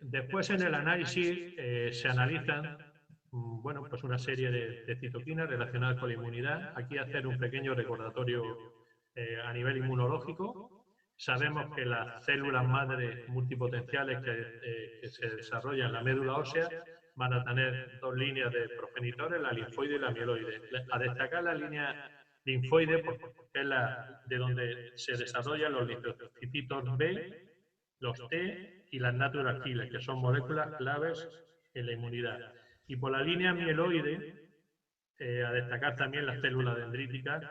Después en el análisis se analizan bueno, pues una serie de citoquinas relacionadas con la inmunidad. Aquí hacer un pequeño recordatorio a nivel inmunológico. Sabemos que las células madre multipotenciales que se desarrollan en la médula ósea van a tener dos líneas de progenitores, la linfoide y la mieloide. A destacar la línea linfoide porque es la de donde se desarrollan los linfocitos B, los T y las natural killer, que son moléculas claves en la inmunidad. Y por la línea mieloide, a destacar también las células dendríticas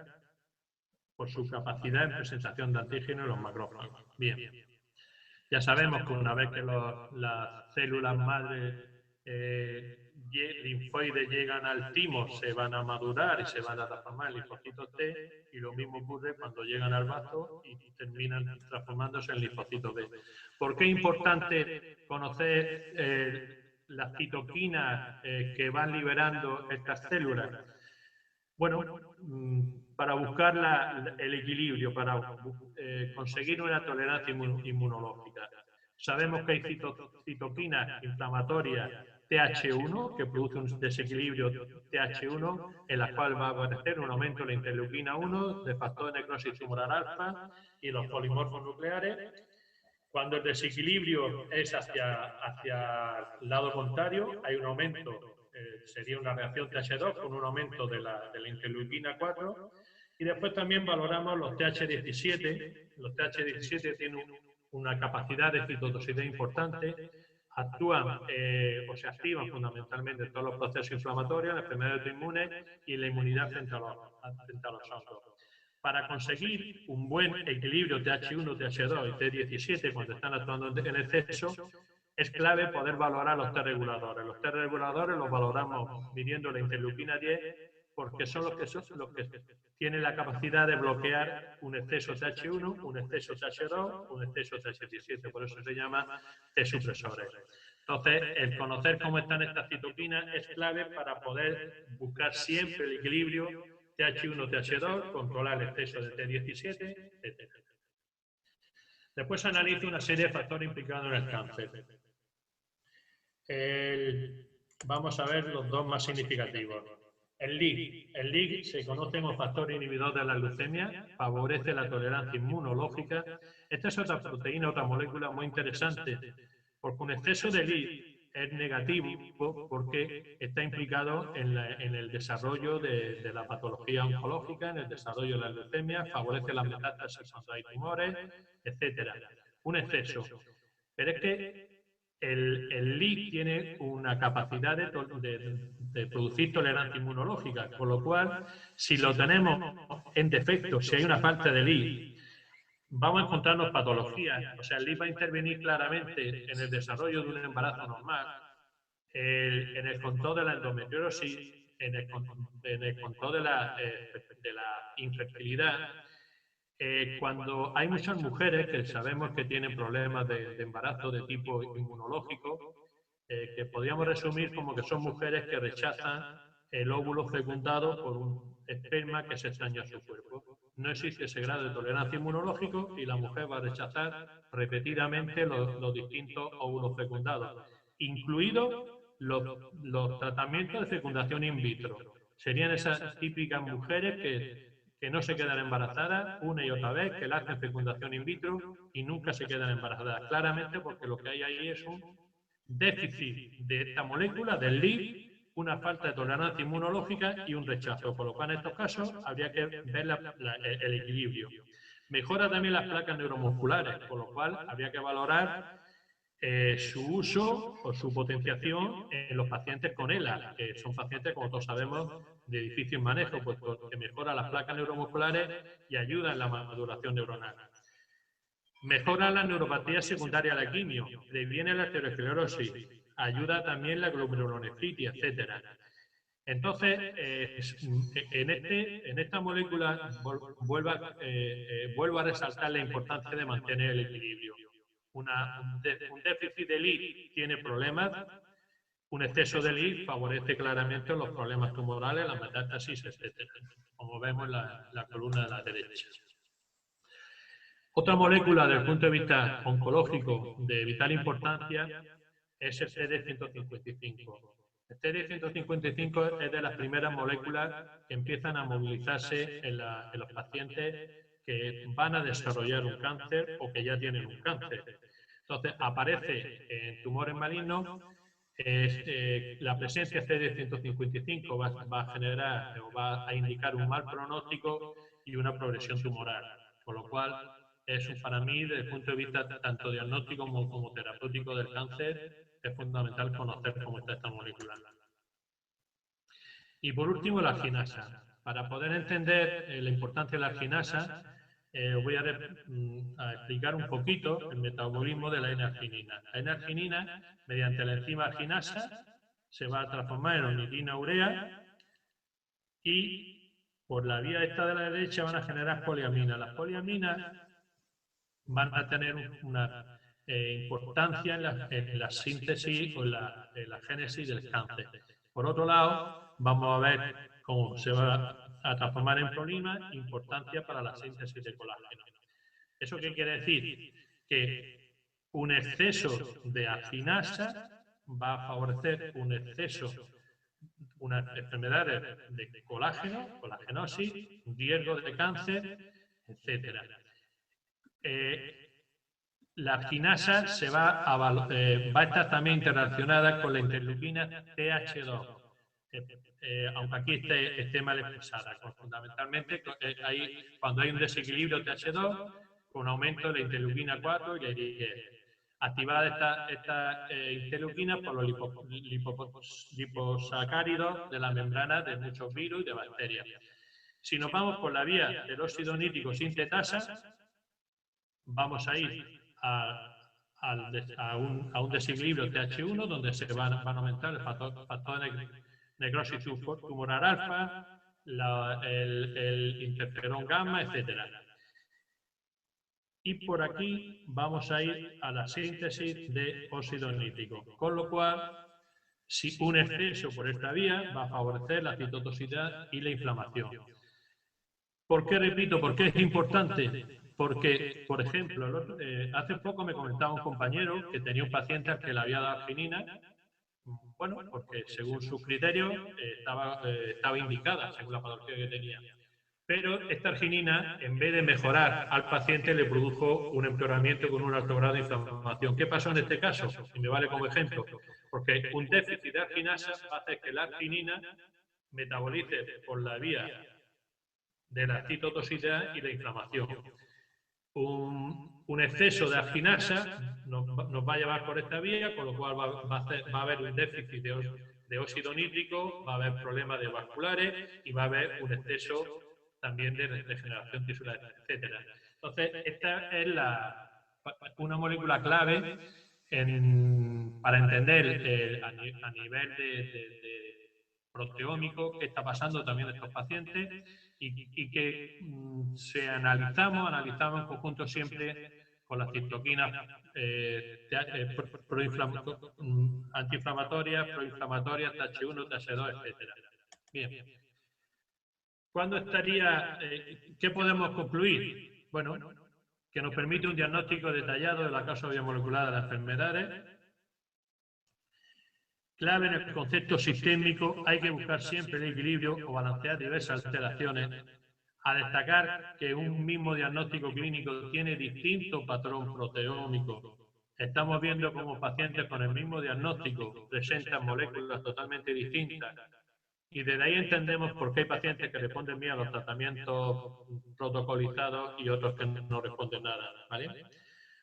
por su capacidad en presentación de antígenos en los macrófagos. Bien, ya sabemos que una vez que las células madre linfoides llegan al timo, se van a madurar y se van a transformar en linfocitos T, y lo mismo ocurre cuando llegan al bazo y terminan transformándose en linfocitos B. ¿Por qué es importante conocer las citoquinas que van liberando estas células? Bueno, para buscar el equilibrio, para conseguir una tolerancia inmunológica. Sabemos que hay citoquinas inflamatorias TH1, que produce un desequilibrio TH1, en la cual va a aparecer un aumento de la interleuquina 1, de factor de necrosis tumoral alfa y los polimorfos nucleares. Cuando el desequilibrio es hacia el lado contrario, hay un aumento, sería una reacción TH2 con un aumento de la interleuquina 4, y después también valoramos los TH17. Los TH17 tienen una capacidad de citotoxicidad importante, actúan o se activan fundamentalmente en todos los procesos inflamatorios, en las enfermedades autoinmunes y en la inmunidad frente a los hongos. Para conseguir un buen equilibrio TH1, TH2 y T17 cuando están actuando en exceso, es clave poder valorar los T reguladores. Los T reguladores los valoramos midiendo la interleuquina 10 porque son los que tienen la capacidad de bloquear un exceso TH1, un exceso TH2, un exceso TH17. Por eso se llama T supresores. Entonces, el conocer cómo están estas citoquinas es clave para poder buscar siempre el equilibrio TH1, TH2, controlar el exceso de T17, etc. Después analizo una serie de factores implicados en el cáncer. Vamos a ver los dos más significativos. El LIG. El LIG se conoce como factor inhibidor de la leucemia, favorece la tolerancia inmunológica. Esta es otra proteína, otra molécula muy interesante, porque un exceso de LIG es negativo porque está implicado en el desarrollo de la patología oncológica, en el desarrollo de la leucemia, favorece las metástasis cuando hay tumores, etc. Un exceso. Pero es que el LIG tiene una capacidad de producir tolerancia inmunológica, con lo cual, si lo tenemos en defecto, si hay una falta de LIG vamos a encontrarnos patologías. O sea, el LIP va a intervenir claramente en el desarrollo de un embarazo normal, en el control de la endometriosis, en el control de la infertilidad. Cuando hay muchas mujeres que sabemos que tienen problemas de embarazo de tipo inmunológico, que podríamos resumir como que son mujeres que rechazan el óvulo fecundado por un esperma que se extraña a su cuerpo. No existe ese grado de tolerancia inmunológico y la mujer va a rechazar repetidamente los distintos óvulos fecundados, incluidos los tratamientos de fecundación in vitro. Serían esas típicas mujeres que no se quedan embarazadas una y otra vez, que le hacen fecundación in vitro y nunca se quedan embarazadas. Claramente porque lo que hay ahí es un déficit de esta molécula, del LIP, una falta de tolerancia inmunológica y un rechazo. Por lo cual, en estos casos, habría que ver el equilibrio. Mejora también las placas neuromusculares, por lo cual habría que valorar su uso o su potenciación en los pacientes con ELA, que son pacientes, como todos sabemos, de difícil manejo, puesto que mejora las placas neuromusculares y ayuda en la maduración neuronal. Mejora la neuropatía secundaria a la quimio, previene la arteriosclerosis, ayuda también la glomerulonefritis, etc. Entonces, en esta molécula vuelvo a resaltar la importancia de mantener el equilibrio. Un déficit de LIP tiene problemas, un exceso de LIP favorece claramente los problemas tumorales, la metástasis, etc., como vemos en la columna de la derecha. Otra molécula desde el punto de vista oncológico de vital importancia es el CD155. El CD155 es de las primeras moléculas que empiezan a movilizarse en los pacientes que van a desarrollar un cáncer o que ya tienen un cáncer. Entonces, aparece en tumores malignos, la presencia de CD155 va a generar o va a indicar un mal pronóstico y una progresión tumoral, con lo cual es para mí, desde el punto de vista tanto diagnóstico como terapéutico del cáncer, es fundamental conocer cómo está esta molécula. Y por último, la arginasa. Para poder entender la importancia de la arginasa, voy a explicar un poquito el metabolismo de la N-arginina. La N-arginina, mediante la enzima arginasa, se va a transformar en ornitina urea y por la vía esta de la derecha van a generar poliaminas. Las poliaminas van a tener una importancia en la síntesis o en la génesis del cáncer. Por otro lado, vamos a ver cómo se va a transformar en prolina, importancia para la síntesis de colágeno. ¿Eso qué quiere decir? Que un exceso de arginasa va a favorecer un exceso, unas enfermedades de colágeno, colagenosis, riesgo de cáncer, etcétera. La arginasa va a estar también interrelacionada con la interleuquina TH2, aunque aquí esté mal expresada. Fundamentalmente, cuando hay un desequilibrio TH2, con aumento de la interleuquina 4 y la IgE. Activada esta interleuquina por los liposacáridos de la membrana de muchos virus y de bacterias. Si nos vamos por la vía del óxido nítrico sintetasa, vamos a ir a un desequilibrio TH1 donde se van a aumentar el factor de necrosis tumoral alfa, el interferón gamma, etc. Y por aquí vamos a ir a la síntesis de óxido nítrico, con lo cual, si un exceso por esta vía va a favorecer la citotoxicidad y la inflamación. ¿Por qué repito? ¿Por qué es importante? Porque, por ejemplo, hace poco me comentaba un compañero que tenía un paciente al que le había dado arginina, bueno, porque según sus criterios estaba indicada, según la patología que tenía. Pero esta arginina, en vez de mejorar al paciente, le produjo un empeoramiento con un alto grado de inflamación. ¿Qué pasó en este caso? Y me vale como ejemplo. Porque un déficit de arginasa va a hacer que la arginina metabolice por la vía de la citotoxicidad y la inflamación. Un exceso de arginasa nos va a llevar por esta vía, con lo cual va a haber un déficit de óxido nítrico, va a haber problemas de vasculares y va a haber un exceso también de regeneración tisular, etc. Entonces, esta es una molécula clave para entender a nivel de proteómico qué está pasando también en estos pacientes y que se analizamos en conjunto siempre con las citoquinas antiinflamatorias, proinflamatorias, TH1, TH2, etcétera. Bien. ¿Cuándo estaría? ¿Qué podemos concluir? Bueno, que nos permite un diagnóstico detallado de la causa biomolecular de las enfermedades. Clave en el concepto sistémico, hay que buscar siempre el equilibrio o balancear diversas alteraciones. A destacar que un mismo diagnóstico clínico tiene distinto patrón proteómico. Estamos viendo cómo pacientes con el mismo diagnóstico presentan moléculas totalmente distintas. Y desde ahí entendemos por qué hay pacientes que responden bien a los tratamientos protocolizados y otros que no responden nada, ¿vale?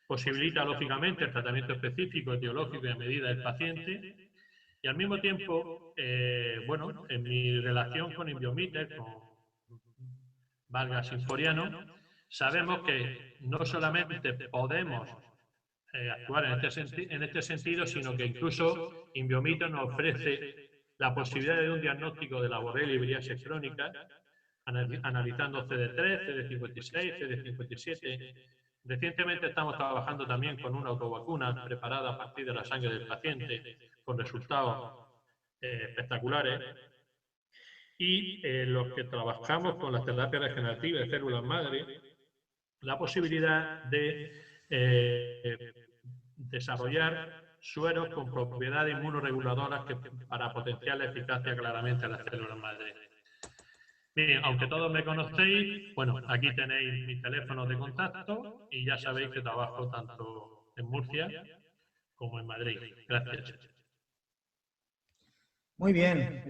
Posibilita, lógicamente, el tratamiento específico, etiológico y a medida del paciente. Y al mismo tiempo, bueno, en mi relación con Inbiometer, con Vargas Sinforiano, sabemos que no solamente podemos actuar en este sentido, sino que incluso Inbiometer nos ofrece la posibilidad de un diagnóstico de la borrelia y biliasis crónica, analizando CD3, CD56, CD57. Recientemente estamos trabajando también con una autovacuna preparada a partir de la sangre del paciente, con resultados espectaculares. Y los que trabajamos con la terapia regenerativa de células madre, la posibilidad de desarrollar sueros con propiedades inmunoreguladoras para potenciar la eficacia claramente a las células madre. Bien, aunque todos me conocéis, bueno, aquí tenéis mis teléfonos de contacto y ya sabéis que trabajo tanto en Murcia como en Madrid. Gracias. Muy bien.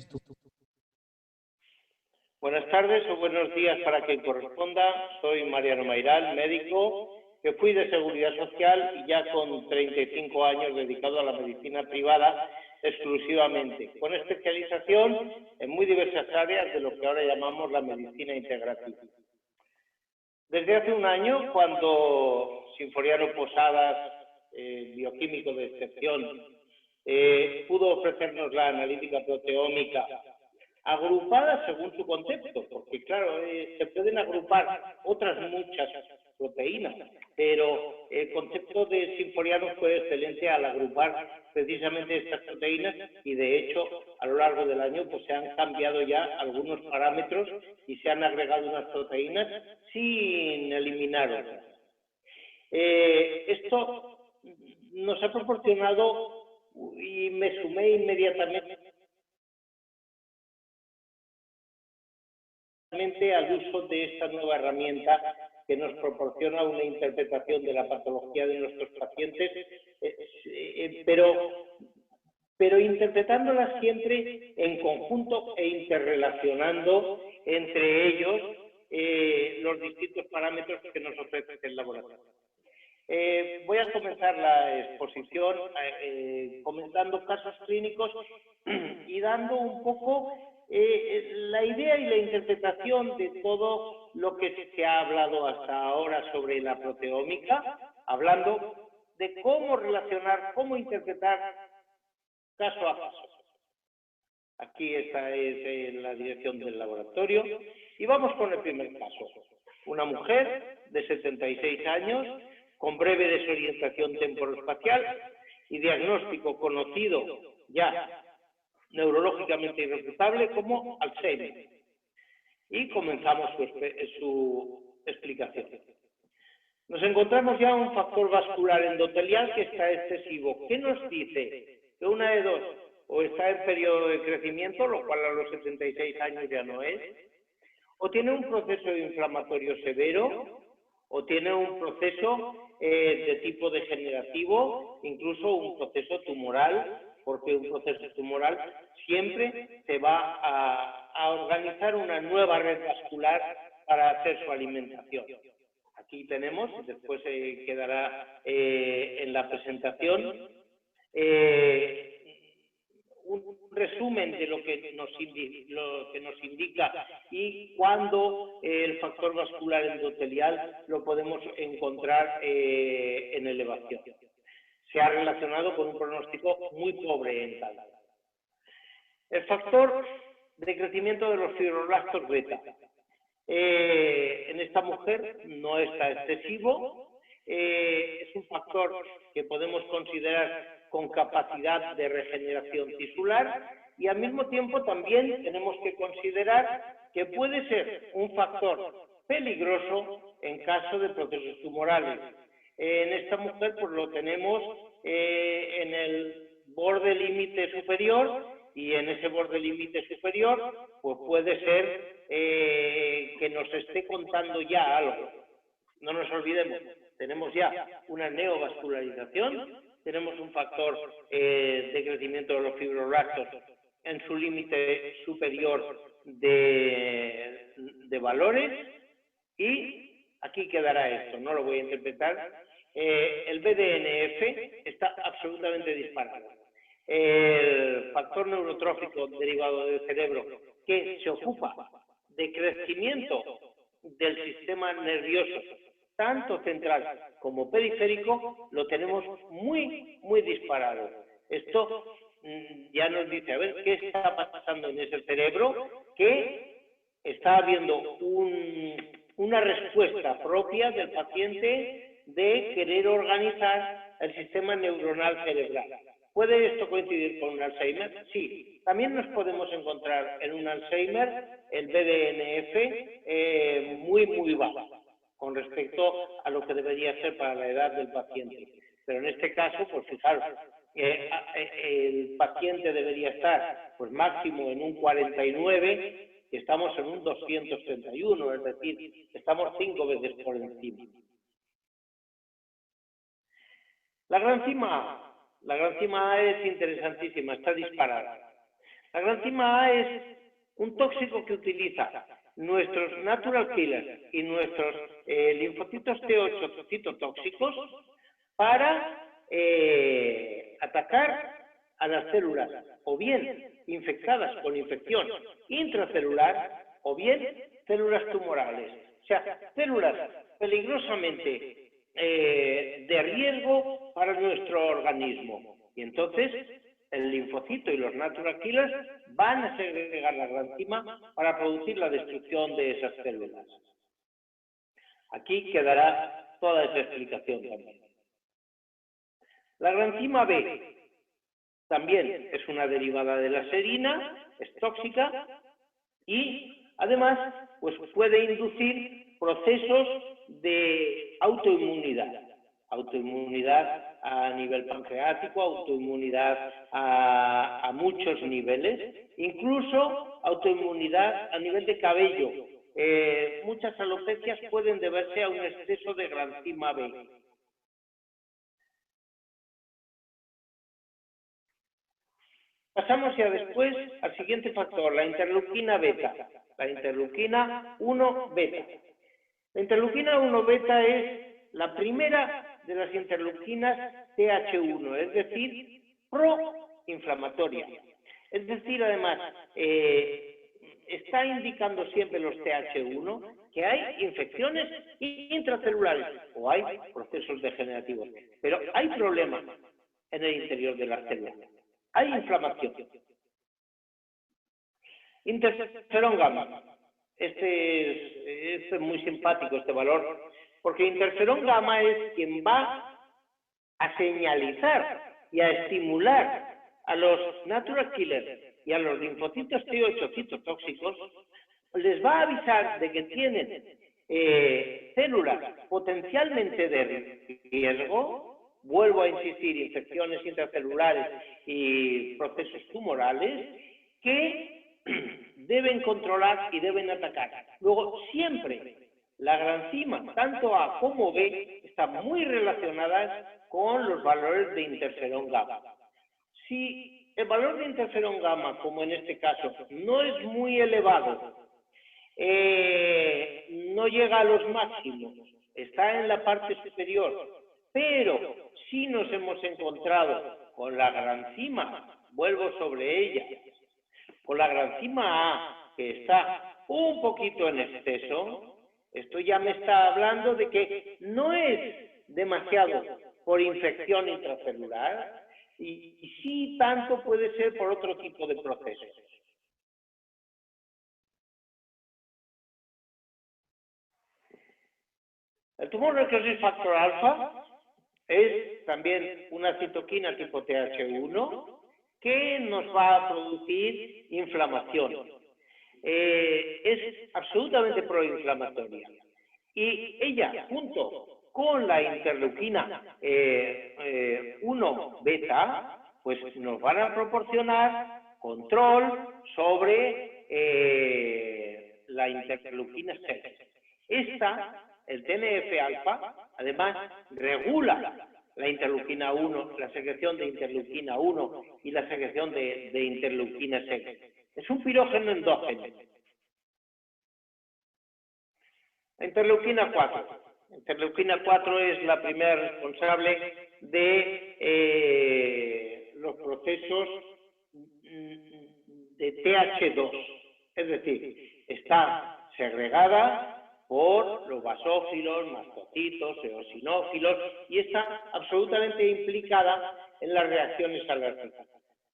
Buenas tardes o buenos días para quien corresponda. Soy Mariano Mayral, médico, que fui de Seguridad Social y ya con 35 años dedicado a la medicina privada exclusivamente, con especialización en muy diversas áreas de lo que ahora llamamos la medicina integrativa. Desde hace un año, cuando Sinforiano Posadas, bioquímico de excepción, pudo ofrecernos la analítica proteómica agrupadas según su concepto, porque claro, se pueden agrupar otras muchas proteínas, pero el concepto de Sinforiano fue excelente al agrupar precisamente estas proteínas y de hecho a lo largo del año pues se han cambiado ya algunos parámetros y se han agregado unas proteínas sin eliminar otras. Esto nos ha proporcionado, y me sumé inmediatamente al uso de esta nueva herramienta que nos proporciona una interpretación de la patología de nuestros pacientes, pero interpretándola siempre en conjunto e interrelacionando entre ellos los distintos parámetros que nos ofrece el laboratorio. Voy a comenzar la exposición comentando casos clínicos y dando un poco la idea y la interpretación de todo lo que se ha hablado hasta ahora sobre la proteómica, hablando de cómo relacionar, cómo interpretar caso a caso. Aquí esta es la dirección del laboratorio y vamos con el primer caso. Una mujer de 76 años con breve desorientación temporoespacial y diagnóstico conocido ya neurológicamente irrefutable como Alzheimer. Y comenzamos su explicación. Nos encontramos ya un factor vascular endotelial que está excesivo. ¿Qué nos dice? Que una de dos, o está en periodo de crecimiento, lo cual a los 76 años ya no es, o tiene un proceso inflamatorio severo, o tiene un proceso de tipo degenerativo, incluso un proceso tumoral, porque un proceso tumoral siempre te va a organizar una nueva red vascular para hacer su alimentación. Aquí tenemos, después quedará en la presentación, un resumen de lo que nos indica y cuándo el factor vascular endotelial lo podemos encontrar en elevación. Se ha relacionado con un pronóstico muy pobre en tal. El factor de crecimiento de los fibroblastos beta. En esta mujer no está excesivo, es un factor que podemos considerar con capacidad de regeneración tisular y al mismo tiempo también tenemos que considerar que puede ser un factor peligroso en caso de procesos tumorales. En esta mujer pues lo tenemos en el borde límite superior y en ese borde límite superior pues puede ser que nos esté contando ya algo. No nos olvidemos, tenemos ya una neovascularización, tenemos un factor de crecimiento de los fibroblastos en su límite superior de valores y aquí quedará esto, no lo voy a interpretar. El BDNF está absolutamente disparado. El factor neurotrófico derivado del cerebro que se ocupa de crecimiento del sistema nervioso, tanto central como periférico, lo tenemos muy, muy disparado. Esto ya nos dice, a ver, ¿qué está pasando en ese cerebro? Que está habiendo una respuesta propia del paciente de querer organizar el sistema neuronal cerebral. ¿Puede esto coincidir con un Alzheimer? Sí. También nos podemos encontrar en un Alzheimer el BDNF muy, muy bajo con respecto a lo que debería ser para la edad del paciente. Pero en este caso, pues fijaros, el paciente debería estar pues máximo en un 49 y estamos en un 231, es decir, estamos 5 veces por encima. La granzima A es interesantísima, está disparada. La granzima A es un tóxico que utiliza nuestros natural killers y nuestros linfocitos T8 citotóxicos para atacar a las células o bien infectadas con infección intracelular o bien células tumorales. O sea, células peligrosamente de riesgo para nuestro organismo. Y entonces el linfocito y los natural killers van a segregar la granzima para producir la destrucción de esas células. Aquí quedará toda esa explicación también. La granzima B también es una derivada de la serina, es tóxica y además pues puede inducir procesos de autoinmunidad. Autoinmunidad a nivel pancreático, autoinmunidad a muchos niveles, incluso autoinmunidad a nivel de cabello. Muchas alopecias pueden deberse a un exceso de granzima B. Pasamos ya después al siguiente factor, la interleuquina beta, la interleuquina 1 beta. La interleuquina 1 beta es la primera de las interleuquinas TH1, es decir, proinflamatoria. Es decir, además, está indicando siempre los TH1 que hay infecciones intracelulares o hay procesos degenerativos, pero hay problemas en el interior de las células. Hay inflamación. Interferón gamma. Este es muy simpático, este valor, porque interferón gamma es quien va a señalizar y a estimular a los natural killers y a los linfocitos T8 citotóxicos, les va a avisar de que tienen células potencialmente de riesgo. Vuelvo a insistir, infecciones intracelulares y procesos tumorales que deben controlar y deben atacar. Luego, siempre la granzima, tanto A como B, están muy relacionadas con los valores de interferón gamma. Si el valor de interferón gamma, como en este caso, no es muy elevado, no llega a los máximos, está en la parte superior, pero si nos hemos encontrado con la granzima vuelvo sobre ella, con la granzima A, que está un poquito en exceso, esto ya me está hablando de que no es demasiado por infección intracelular y sí tanto puede ser por otro tipo de procesos. El tumor necrosis factor alfa es también una citoquina tipo TH1 que nos va a producir inflamación. Es absolutamente proinflamatoria. Y ella, junto con la interleuquina 1 beta, pues nos van a proporcionar control sobre la interleuquina 6. El TNF-alfa, además, regula la interleuquina 1, la secreción de interleuquina 1 y la secreción de interleuquina 6. Es un pirógeno endógeno. La interleuquina 4. La interleuquina 4 es la primera responsable de los procesos de TH2. Es decir, está segregada por los basófilos, mastocitos, eosinófilos y está absolutamente implicada en las reacciones alérgicas.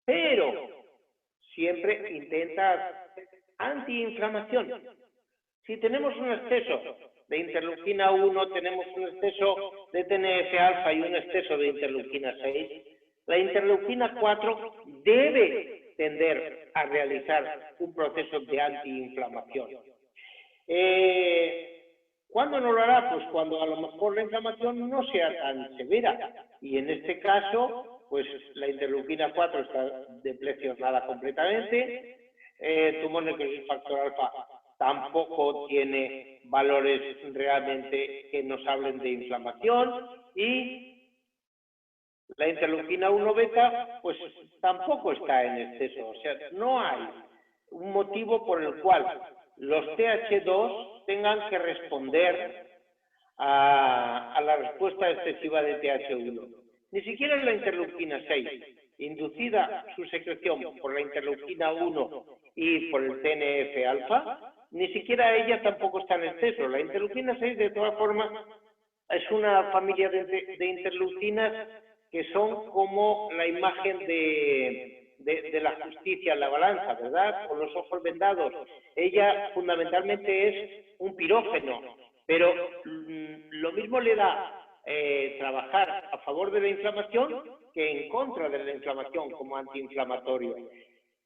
Pero siempre intenta antiinflamación. Si tenemos un exceso de interleuquina 1, tenemos un exceso de TNF-alfa y un exceso de interleuquina 6, la interleuquina 4 debe tender a realizar un proceso de antiinflamación. ¿Cuándo no lo hará? Pues cuando a lo mejor la inflamación no sea tan severa. Y en este caso, pues la interleuquina 4 está deplecionada completamente, tumor necrosis factor alfa tampoco tiene valores realmente que nos hablen de inflamación y la interleuquina 1 beta pues tampoco está en exceso. O sea, no hay un motivo por el cual los TH2 tengan que responder a la respuesta excesiva de TH1. Ni siquiera la interleuquina 6, inducida su secreción por la interleuquina 1 y por el TNF-alfa, ni siquiera ella tampoco está en exceso. La interleuquina 6, de todas formas, es una familia de interleucinas que son como la imagen de la justicia en la balanza, ¿verdad? Con los ojos vendados. Ella fundamentalmente es un pirógeno, pero lo mismo le da trabajar a favor de la inflamación que en contra de la inflamación como antiinflamatorio.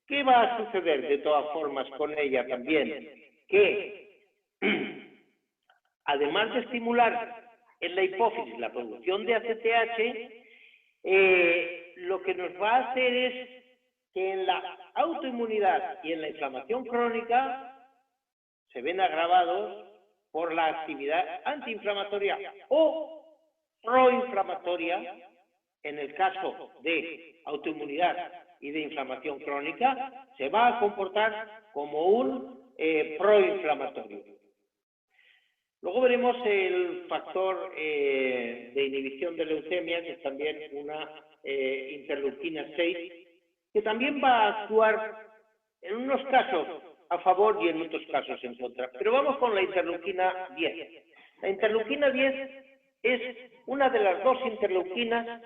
¿Qué va a suceder de todas formas con ella también? Que además de estimular en la hipófisis la producción de ACTH, lo que nos va a hacer es que en la autoinmunidad y en la inflamación crónica se ven agravados por la actividad antiinflamatoria o proinflamatoria en el caso de autoinmunidad y de inflamación crónica, se va a comportar como un proinflamatorio. Luego veremos el factor de inhibición de leucemia, que es también una interleuquina 6, que también va a actuar en unos casos a favor y en otros casos en contra. Pero vamos con la interleuquina 10. La interleuquina 10 es una de las dos interleuquinas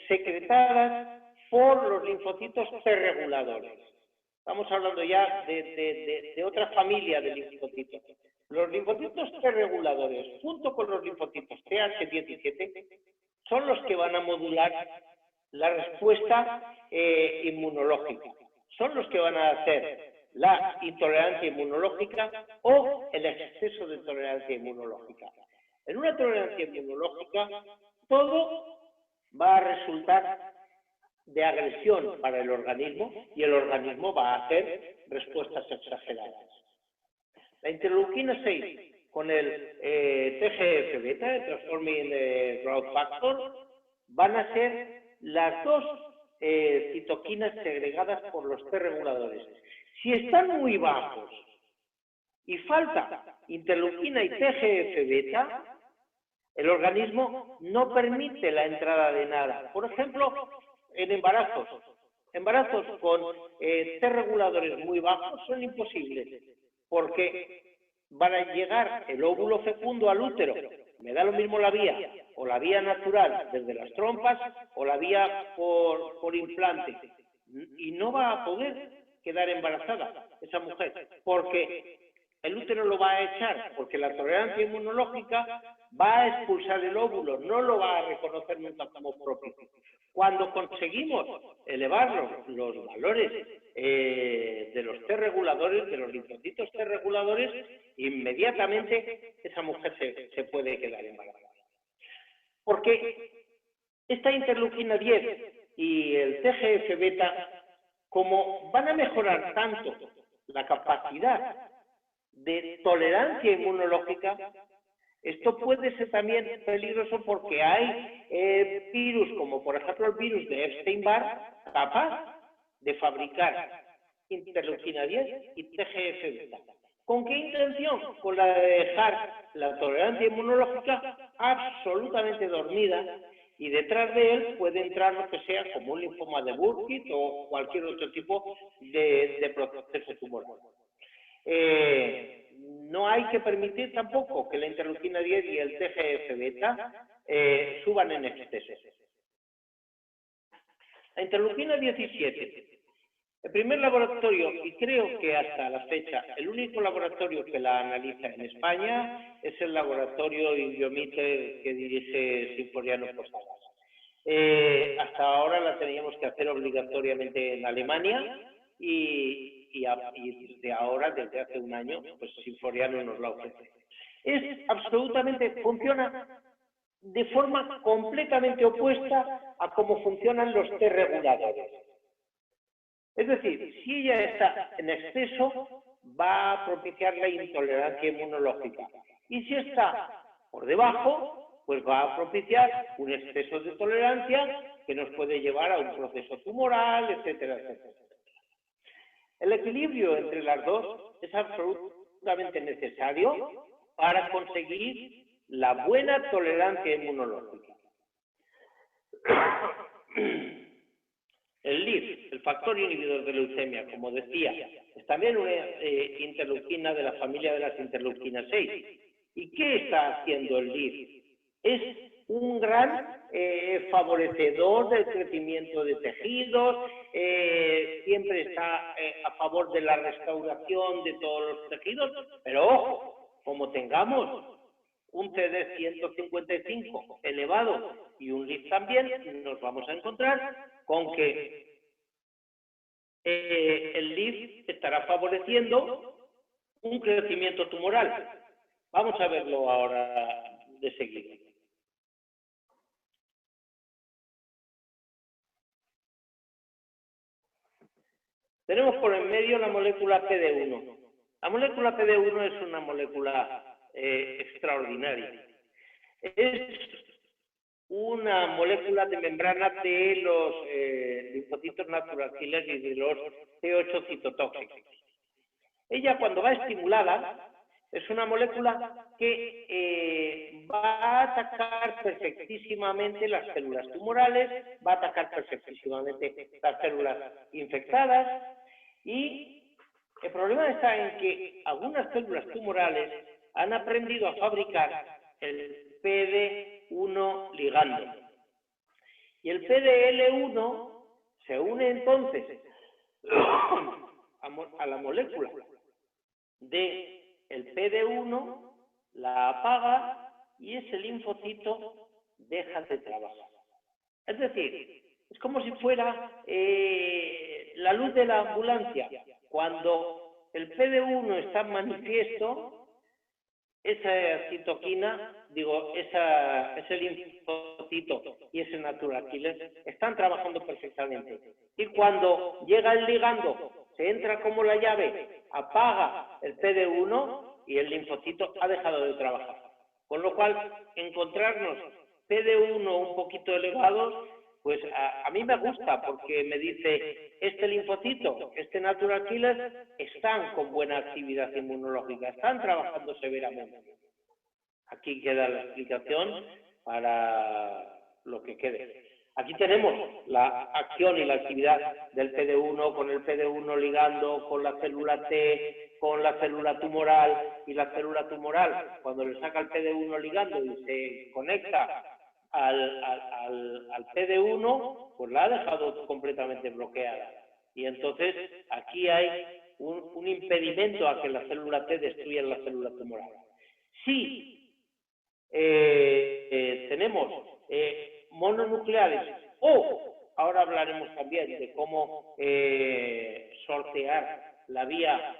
secretadas por los linfocitos T reguladores. Estamos hablando ya de otra familia de linfocitos. Los linfocitos T reguladores, junto con los linfocitos TH17, son los que van a modular la respuesta inmunológica. Son los que van a hacer la intolerancia inmunológica o el exceso de tolerancia inmunológica. En una tolerancia inmunológica, todo va a resultar de agresión para el organismo y el organismo va a hacer respuestas exageradas. La interleuquina 6 con el TGF-beta, el Transforming Growth Factor, van a ser las dos citoquinas segregadas por los T reguladores. Si están muy bajos y falta interleuquina y TGF-beta, el organismo no permite la entrada de nada. Por ejemplo, en embarazos. embarazos con T reguladores muy bajos son imposibles, porque para llegar el óvulo fecundo al útero, me da lo mismo la vía, o la vía natural desde las trompas, o la vía por implante, y no va a poder quedar embarazada esa mujer, porque el útero lo va a echar, porque la tolerancia inmunológica va a expulsar el óvulo, no lo va a reconocer nunca como propio. Cuando conseguimos elevar los valores de los T reguladores, de los linfocitos T reguladores, inmediatamente esa mujer se puede quedar embarazada. Porque esta interleuquina 10 y el TGF-beta, como van a mejorar tanto la capacidad de tolerancia inmunológica, esto puede ser también peligroso porque hay virus, como por ejemplo el virus de Epstein-Barr, capaz de fabricar interleuquina 10 y TGF-beta. ¿Con qué intención? Con la de dejar la tolerancia inmunológica absolutamente dormida, y detrás de él puede entrar lo que sea como un linfoma de Burkitt o cualquier otro tipo de proceso tumoral. No hay que permitir tampoco que la interleuquina 10 y el TGF-beta suban en exceso. La interleuquina 17. El primer laboratorio, y creo que hasta la fecha el único laboratorio que la analiza en España, es el laboratorio Inbiometer que dirige Sinforiano Posadas. Hasta ahora la teníamos que hacer obligatoriamente en Alemania y desde hace un año, pues Sinforiano nos la ofrece. Funciona de forma completamente opuesta a cómo funcionan los T reguladores. Es decir, si ella está en exceso, va a propiciar la intolerancia inmunológica. Y si está por debajo, pues va a propiciar un exceso de tolerancia que nos puede llevar a un proceso tumoral, etcétera, etcétera. El equilibrio entre las dos es absolutamente necesario para conseguir la buena tolerancia inmunológica. El LIF, el factor inhibidor de leucemia, como decía, es también una interleuquina de la familia de las interleuquinas 6. ¿Y qué está haciendo el LIF? Es un gran favorecedor del crecimiento de tejidos, siempre está a favor de la restauración de todos los tejidos, pero ojo, como tengamos un CD155 elevado y un LIF también, nos vamos a encontrar con que el LIF estará favoreciendo un crecimiento tumoral. Vamos a verlo ahora de seguida. Tenemos por en medio la molécula PD1. La molécula PD1 es una molécula extraordinaria. Es una molécula de membrana de los linfocitos natural killer y de los T8 citotóxicos. Ella, cuando va estimulada, es una molécula que va a atacar perfectísimamente las células tumorales, va a atacar perfectísimamente las células infectadas, y el problema está en que algunas células tumorales han aprendido a fabricar el PD1 ligando. Y el PDL1 se une entonces a la molécula del PD1, la apaga y ese linfocito deja de trabajar. Es decir, es como si fuera la luz de la ambulancia. Cuando el PD1 está en manifiesto, esa citoquina, ese linfocito y ese natural killer están trabajando perfectamente. Y cuando llega el ligando, se entra como la llave, apaga el PD1 y el linfocito ha dejado de trabajar. Con lo cual, encontrarnos PD1 un poquito elevados, pues a mí me gusta, porque me dice, este linfocito, este natural killer, están con buena actividad inmunológica, están trabajando severamente. Aquí queda la explicación para lo que quede. Aquí tenemos la acción y la actividad del PD1 con el PD1 ligando con la célula T, con la célula tumoral, y la célula tumoral, cuando le saca el PD1 ligando y se conecta al PD1, pues la ha dejado completamente bloqueada. Y entonces aquí hay un impedimento a que la célula T destruya la célula tumoral. Si tenemos mononucleares, o ahora hablaremos también de cómo sortear la vía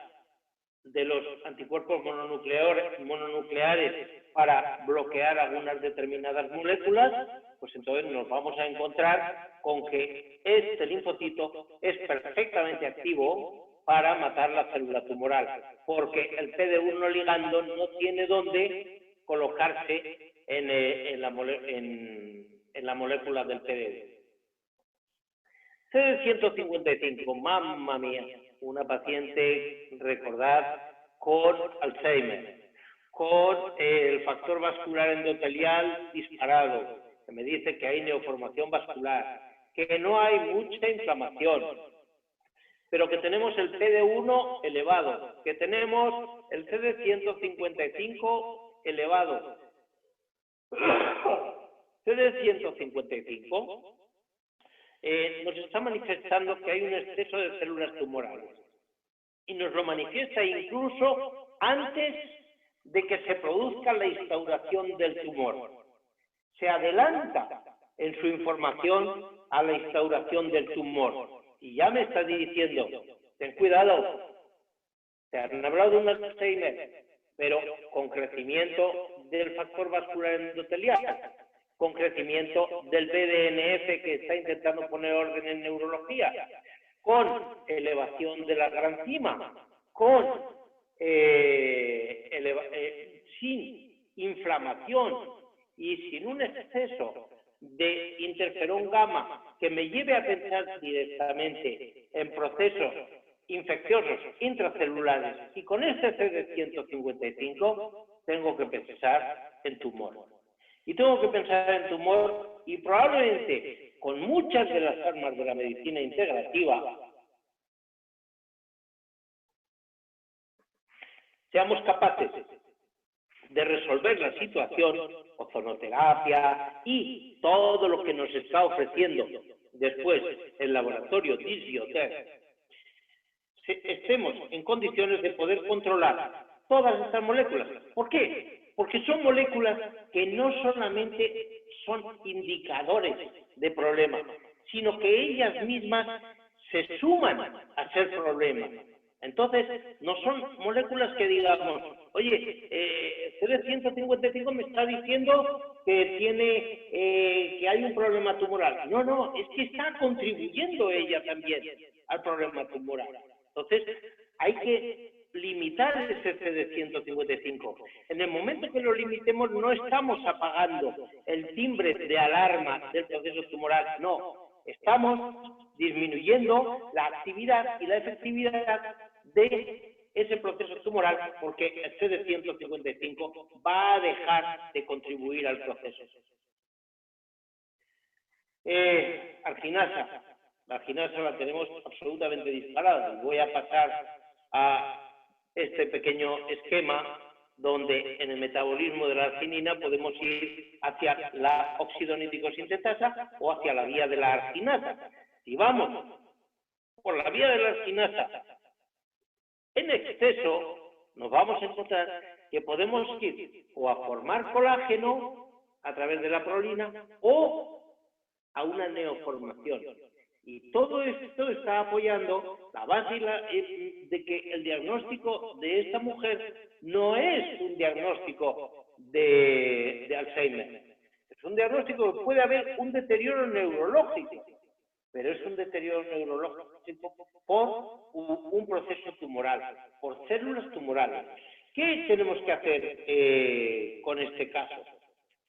de los anticuerpos mononucleares para bloquear algunas determinadas moléculas, pues entonces nos vamos a encontrar con que este linfocito es perfectamente activo para matar la célula tumoral, porque el PD1 ligando no tiene dónde colocarse en la molécula del PD1. CD155, mamma mía, una paciente, recordad, con Alzheimer, con el factor vascular endotelial disparado, que me dice que hay neoformación vascular, que no hay mucha inflamación, pero que tenemos el PD1 elevado, que tenemos el CD155 elevado. CD155 nos está manifestando que hay un exceso de células tumorales y nos lo manifiesta incluso antes de que se produzca la instauración del tumor. Se adelanta en su información a la instauración del tumor y ya me está diciendo, ten cuidado, te han hablado de un Alzheimer, pero con crecimiento del factor vascular endotelial, con crecimiento del BDNF que está intentando poner orden en neurología, con elevación de la granzima, con sin inflamación y sin un exceso de interferón gamma que me lleve a pensar directamente en procesos infecciosos intracelulares, y con este CD155 tengo que pensar en tumor. Y tengo que pensar en tumor y probablemente con muchas de las armas de la medicina integrativa seamos capaces de resolver la situación, ozonoterapia y todo lo que nos está ofreciendo después el laboratorio Disbioter, estemos en condiciones de poder controlar todas estas moléculas. ¿Por qué? Porque son moléculas que no solamente son indicadores de problemas, sino que ellas mismas se suman a ser problemas. Entonces, no son moléculas que digamos, oye, CD155 me está diciendo que hay un problema tumoral. No, no, es que está contribuyendo ella también al problema tumoral. Entonces, hay que limitar ese CD155. En el momento que lo limitemos, no estamos apagando el timbre de alarma del proceso tumoral, no. Estamos disminuyendo la actividad y la efectividad de ese proceso tumoral, porque el CD155 va a dejar de contribuir al proceso. Arginasa. La arginasa la tenemos absolutamente disparada. Y voy a pasar a este pequeño esquema donde en el metabolismo de la arginina podemos ir hacia la óxido-nítrico sintetasa o hacia la vía de la arginasa. Si vamos por la vía de la arginasa en exceso, nos vamos a encontrar que podemos ir o a formar colágeno a través de la prolina o a una neoformación. Y todo esto está apoyando la base de que el diagnóstico de esta mujer no es un diagnóstico de Alzheimer. Es un diagnóstico que puede haber un deterioro neurológico, pero es un deterioro neurológico por un proceso tumoral, por células tumorales. ¿Qué tenemos que hacer con este caso?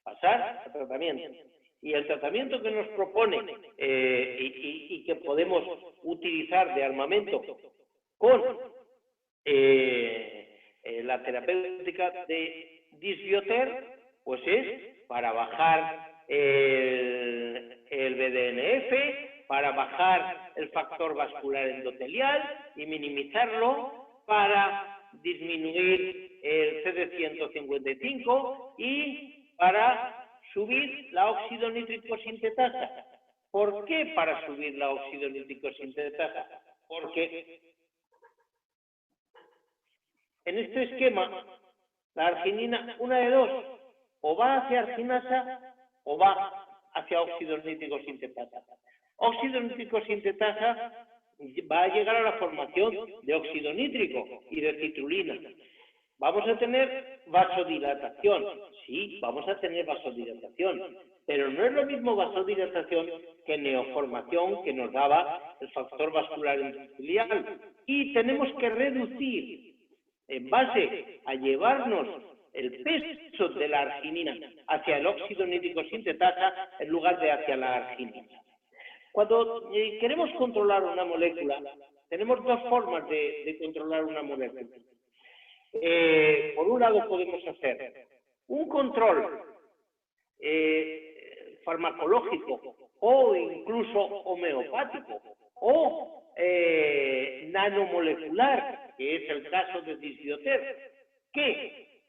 Pasar al tratamiento. Y el tratamiento que nos propone y que podemos utilizar de armamento con la terapéutica de Disbioter, pues es para bajar el BDNF, para bajar el factor vascular endotelial y minimizarlo, para disminuir el CD155 y para subir la óxido nítrico sintetasa. ¿Por qué para subir la óxido nítrico sintetasa? Porque en este esquema la arginina, una de dos, o va hacia arginasa o va hacia óxido nítrico sintetasa. Óxido nítrico sintetasa va a llegar a la formación de óxido nítrico y de citrulina. ¿Vamos a tener vasodilatación? Sí, vamos a tener vasodilatación, pero no es lo mismo vasodilatación que neoformación que nos daba el factor vascular endotelial. Y tenemos que reducir, en base a llevarnos el peso de la arginina hacia el óxido nítrico sintetasa en lugar de hacia la arginina. Cuando queremos controlar una molécula, tenemos dos formas de controlar una molécula. Por un lado podemos hacer un control farmacológico o incluso homeopático o nanomolecular, que es el caso de Disbioter, que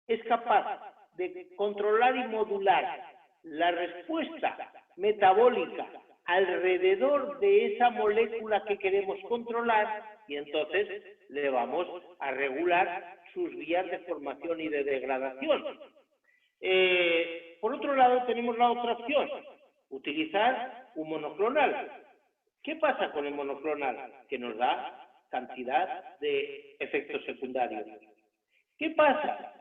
es capaz de controlar y modular la respuesta metabólica alrededor de esa molécula que queremos controlar, y entonces le vamos a regular sus vías de formación y de degradación. Por otro lado, tenemos la otra opción, utilizar un monoclonal. ¿Qué pasa con el monoclonal? Que nos da cantidad de efectos secundarios. ¿Qué pasa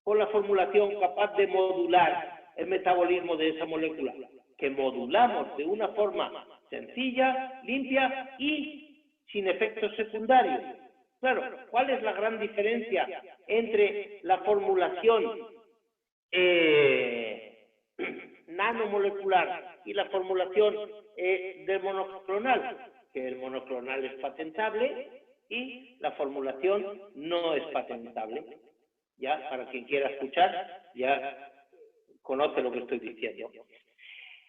con la formulación capaz de modular el metabolismo de esa molécula? Que modulamos de una forma sencilla, limpia y sin efectos secundarios. Claro, ¿cuál es la gran diferencia entre la formulación nanomolecular y la formulación del monoclonal? Que el monoclonal es patentable y la formulación no es patentable. Ya, para quien quiera escuchar, ya conoce lo que estoy diciendo.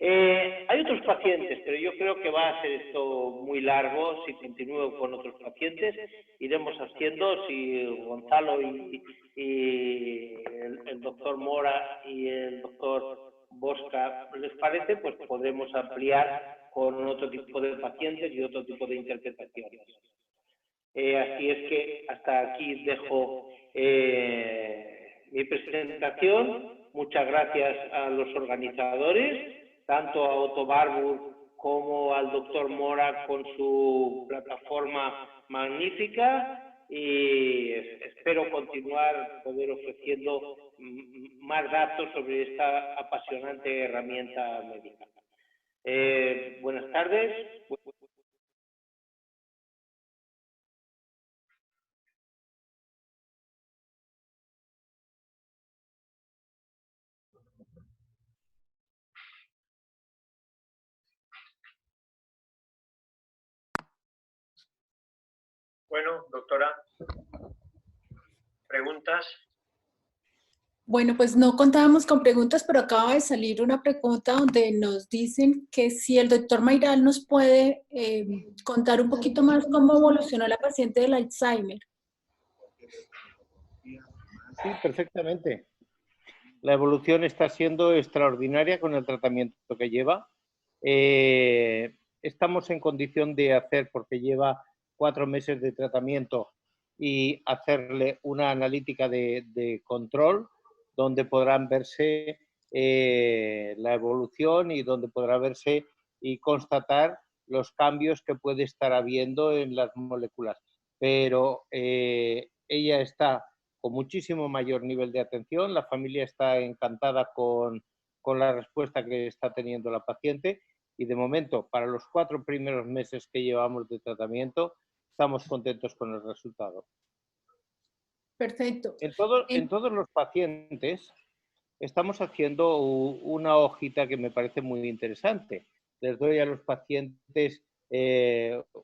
Hay otros pacientes, pero yo creo que va a ser esto muy largo. Si continúo con otros pacientes, iremos haciendo. Si Gonzalo y el doctor Mora y el doctor Bosca les parece, pues podremos ampliar con otro tipo de pacientes y otro tipo de interpretaciones. Así es que hasta aquí dejo mi presentación. Muchas gracias a los organizadores, tanto a Otto Warburg como al doctor Mora con su plataforma magnífica, y espero continuar, poder ofreciendo más datos sobre esta apasionante herramienta médica. Buenas tardes. Bueno, doctora, ¿preguntas? Bueno, pues no contábamos con preguntas, pero acaba de salir una pregunta donde nos dicen que si el doctor Mayral nos puede contar un poquito más cómo evolucionó la paciente del Alzheimer. Sí, perfectamente. La evolución está siendo extraordinaria con el tratamiento que lleva. Estamos en condición de hacer, porque lleva 4 meses de tratamiento, y hacerle una analítica de control donde podrán verse la evolución y donde podrá verse y constatar los cambios que puede estar habiendo en las moléculas. Pero ella está con muchísimo mayor nivel de atención, la familia está encantada con la respuesta que está teniendo la paciente, y de momento, para los 4 primeros meses que llevamos de tratamiento, estamos contentos con el resultado. Perfecto. En todos los pacientes estamos haciendo una hojita que me parece muy interesante. Les doy a los pacientes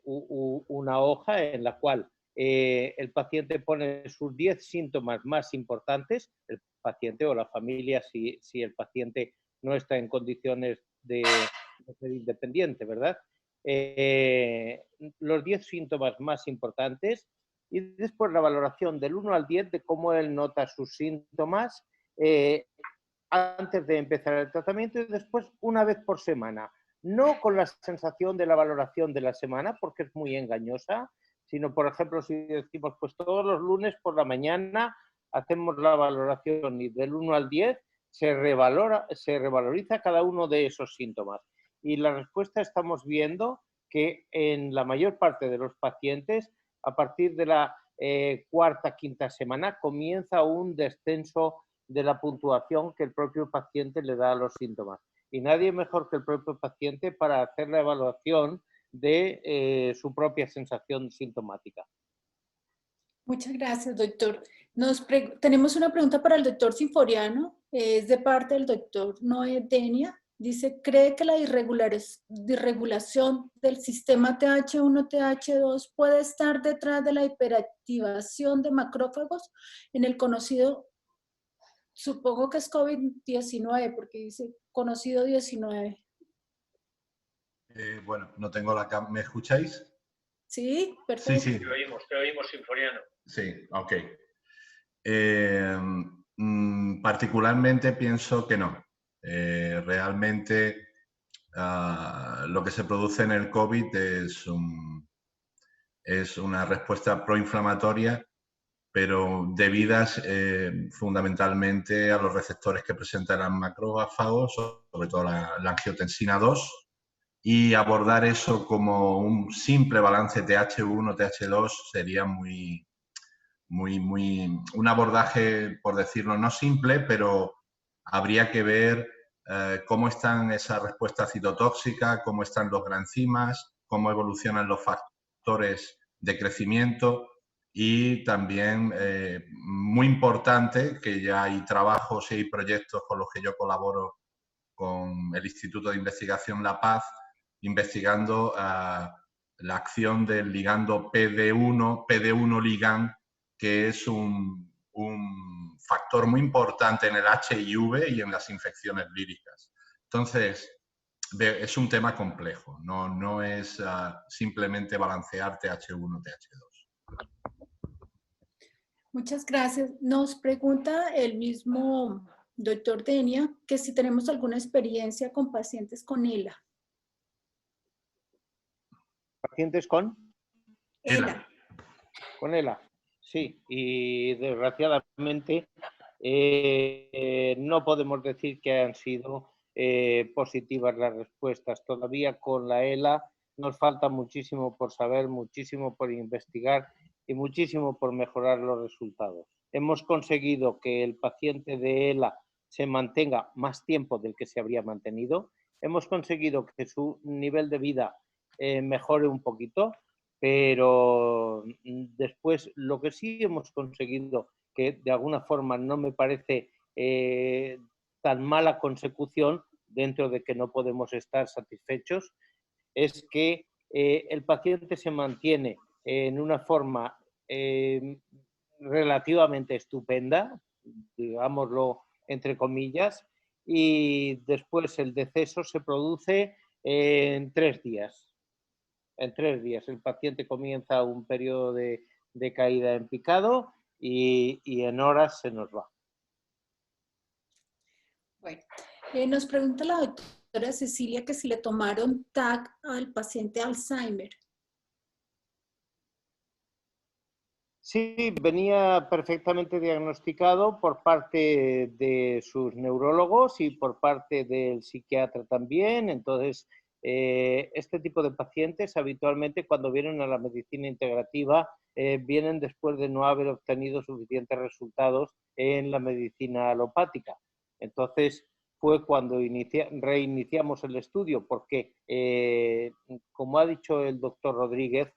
una hoja en la cual el paciente pone sus 10 síntomas más importantes, el paciente o la familia, si el paciente no está en condiciones de ser independiente, ¿verdad? Los 10 síntomas más importantes y después la valoración del 1 al 10 de cómo él nota sus síntomas antes de empezar el tratamiento y después una vez por semana. No con la sensación de la valoración de la semana, porque es muy engañosa, sino, por ejemplo, si decimos, pues todos los lunes por la mañana hacemos la valoración y del 1 al 10 se revaloriza cada uno de esos síntomas. Y la respuesta estamos viendo que en la mayor parte de los pacientes, a partir de la cuarta, quinta semana, comienza un descenso de la puntuación que el propio paciente le da a los síntomas. Y nadie mejor que el propio paciente para hacer la evaluación de su propia sensación sintomática. Muchas gracias, doctor. Tenemos una pregunta para el doctor Sinforiano, es de parte del doctor Noé Denia. Dice, ¿cree que la disregulación del sistema TH1, TH2 puede estar detrás de la hiperactivación de macrófagos en el conocido, supongo que es COVID-19, porque dice conocido 19? Bueno, no tengo la cámara. ¿Me escucháis? Sí, perfecto. Sí, sí. Te oímos, Sinforiano. Sí, ok. Particularmente pienso que no. Realmente lo que se produce en el COVID es una respuesta proinflamatoria, pero debidas fundamentalmente a los receptores que presentan los macrófagos, sobre todo la angiotensina 2, y abordar eso como un simple balance TH1, TH2 sería un abordaje, por decirlo, no simple, pero habría que ver cómo están esas respuestas citotóxicas, cómo están los granzimas, cómo evolucionan los factores de crecimiento y también, muy importante, que ya hay trabajos y hay proyectos con los que yo colaboro con el Instituto de Investigación La Paz, investigando la acción del ligando PD1 ligand, que es un factor muy importante en el HIV y en las infecciones víricas. Entonces, es un tema complejo, no es simplemente balancear TH1, TH2. Muchas gracias. Nos pregunta el mismo doctor Denia que si tenemos alguna experiencia con pacientes con ELA. ¿Pacientes con? ELA. Con ELA, sí. Y desgraciadamente no podemos decir que han sido positivas las respuestas. Todavía con la ELA nos falta muchísimo por saber, muchísimo por investigar y muchísimo por mejorar los resultados. Hemos conseguido que el paciente de ELA se mantenga más tiempo del que se habría mantenido. Hemos conseguido que su nivel de vida mejore un poquito, pero después lo que sí hemos conseguido, que de alguna forma no me parece tan mala consecución, dentro de que no podemos estar satisfechos, es que el paciente se mantiene en una forma relativamente estupenda, digámoslo entre comillas, y después el deceso se produce en 3 días. En 3 días el paciente comienza un periodo de caída en picado y en horas se nos va. Bueno, nos pregunta la doctora Cecilia que si le tomaron TAC al paciente Alzheimer. Sí, venía perfectamente diagnosticado por parte de sus neurólogos y por parte del psiquiatra también. Entonces, este tipo de pacientes habitualmente cuando vienen a la medicina integrativa vienen después de no haber obtenido suficientes resultados en la medicina alopática. Entonces, fue cuando reiniciamos el estudio porque, como ha dicho el doctor Rodríguez,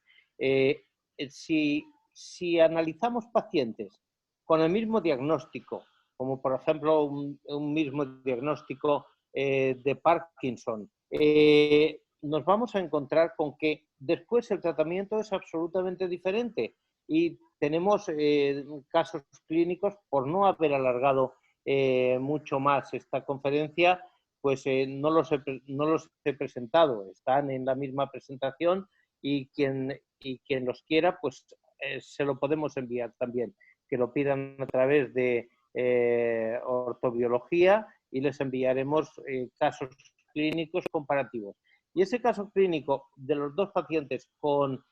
si analizamos pacientes con el mismo diagnóstico, como por ejemplo un mismo diagnóstico de Parkinson, nos vamos a encontrar con que después el tratamiento es absolutamente diferente y tenemos casos clínicos, por no haber alargado mucho más esta conferencia, pues no los he presentado, están en la misma presentación y quien los quiera, pues se lo podemos enviar también, que lo pidan a través de ortobiología y les enviaremos casos clínicos comparativos. Y ese caso clínico de los dos pacientes con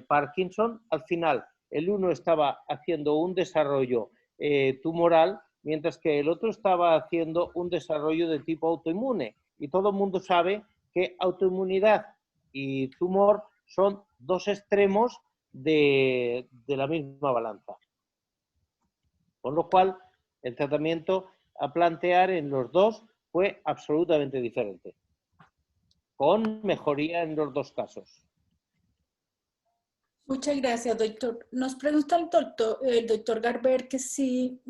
Parkinson, al final el uno estaba haciendo un desarrollo tumoral, mientras que el otro estaba haciendo un desarrollo de tipo autoinmune. Y todo el mundo sabe que autoinmunidad y tumor son dos extremos de la misma balanza. Con lo cual, el tratamiento a plantear en los dos fue absolutamente diferente, con mejoría en los dos casos. Muchas gracias, doctor. Nos pregunta el doctor Garber que si,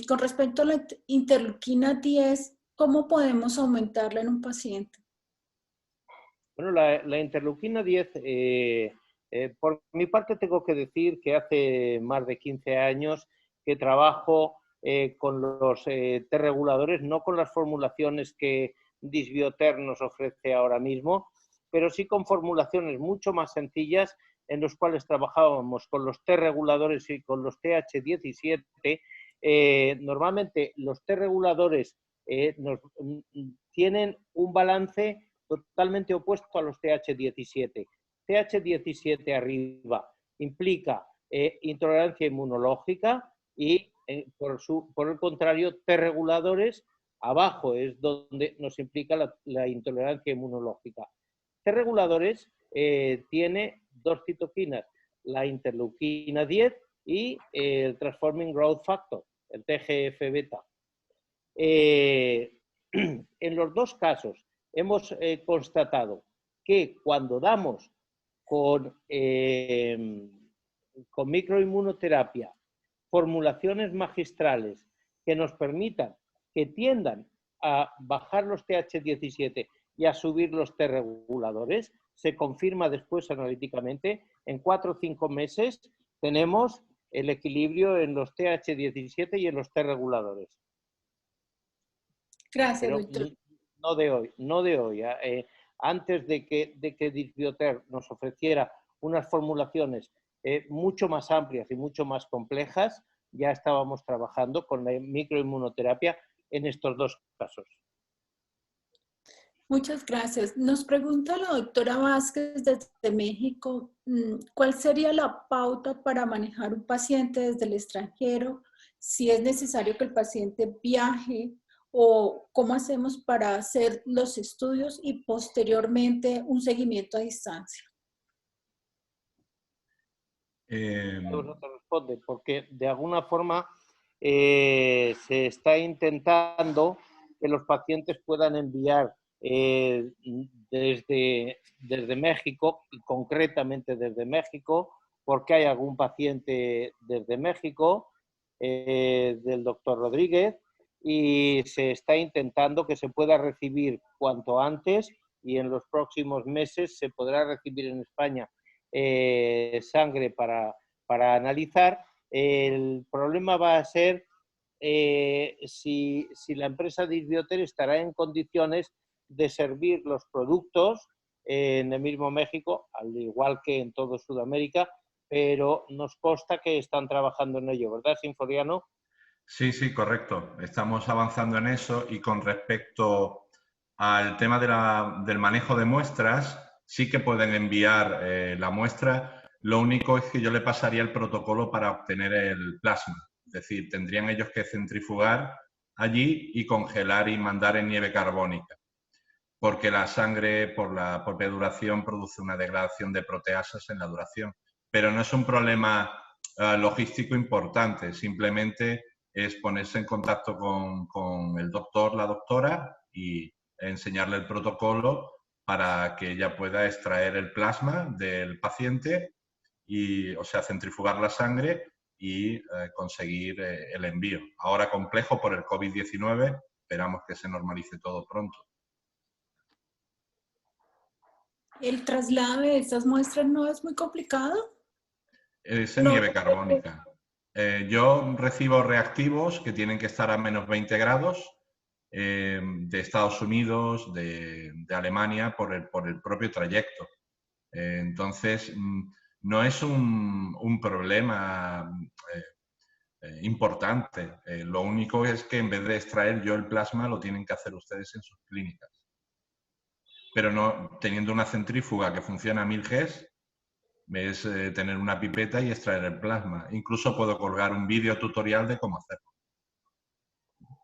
con respecto a la interleuquina 10, ¿cómo podemos aumentarla en un paciente? Bueno, la interleuquina 10, por mi parte tengo que decir que hace más de 15 años que trabajo con los T-reguladores, no con las formulaciones que Disbioter nos ofrece ahora mismo, pero sí con formulaciones mucho más sencillas en los cuales trabajábamos con los T-reguladores y con los TH17. Normalmente los T-reguladores tienen un balance totalmente opuesto a los TH17. TH17 arriba implica intolerancia inmunológica y por el contrario T-reguladores abajo es donde nos implica la intolerancia inmunológica. T-reguladores tiene dos citoquinas, la interleuquina 10 y el Transforming Growth Factor, el TGF-beta. En los dos casos hemos constatado que cuando damos con microinmunoterapia formulaciones magistrales que nos permitan, que tiendan a bajar los TH17 y a subir los T-reguladores, se confirma después analíticamente, en 4 o 5 meses tenemos el equilibrio en los TH17 y en los T-reguladores. Gracias, pero doctor. No de hoy. Antes de que Disbioter nos ofreciera unas formulaciones mucho más amplias y mucho más complejas, ya estábamos trabajando con la microinmunoterapia en estos dos casos. Muchas gracias. Nos pregunta la doctora Vázquez desde México, ¿cuál sería la pauta para manejar un paciente desde el extranjero? Si es necesario que el paciente viaje o cómo hacemos para hacer los estudios y posteriormente un seguimiento a distancia. No te responde, porque de alguna forma se está intentando que los pacientes puedan enviar desde México, y concretamente desde México, porque hay algún paciente desde México, del doctor Rodríguez, y se está intentando que se pueda recibir cuanto antes y en los próximos meses se podrá recibir en España sangre para analizar. El problema va a ser si la empresa Disbioter estará en condiciones de servir los productos en el mismo México, al igual que en todo Sudamérica, pero nos consta que están trabajando en ello, ¿verdad, Sinforiano? Sí, sí, correcto. Estamos avanzando en eso y con respecto al tema del manejo de muestras, sí que pueden enviar la muestra. Lo único es que yo le pasaría el protocolo para obtener el plasma. Es decir, tendrían ellos que centrifugar allí y congelar y mandar en nieve carbónica. Porque la sangre, por la propia duración, produce una degradación de proteasas en la duración. Pero no es un problema logístico importante, simplemente es ponerse en contacto con el doctor, la doctora y enseñarle el protocolo para que ella pueda extraer el plasma del paciente y, o sea, centrifugar la sangre y conseguir el envío. Ahora complejo por el COVID-19, esperamos que se normalice todo pronto. ¿El traslado de estas muestras no es muy complicado? Es en nieve carbónica. Yo recibo reactivos que tienen que estar a menos 20 grados de Estados Unidos, de Alemania, por el propio trayecto. Entonces, no es un problema importante. Lo único es que en vez de extraer yo el plasma, lo tienen que hacer ustedes en sus clínicas. Pero no teniendo una centrífuga que funciona a 1000 Gs, es tener una pipeta y extraer el plasma. Incluso puedo colgar un vídeo tutorial de cómo hacerlo.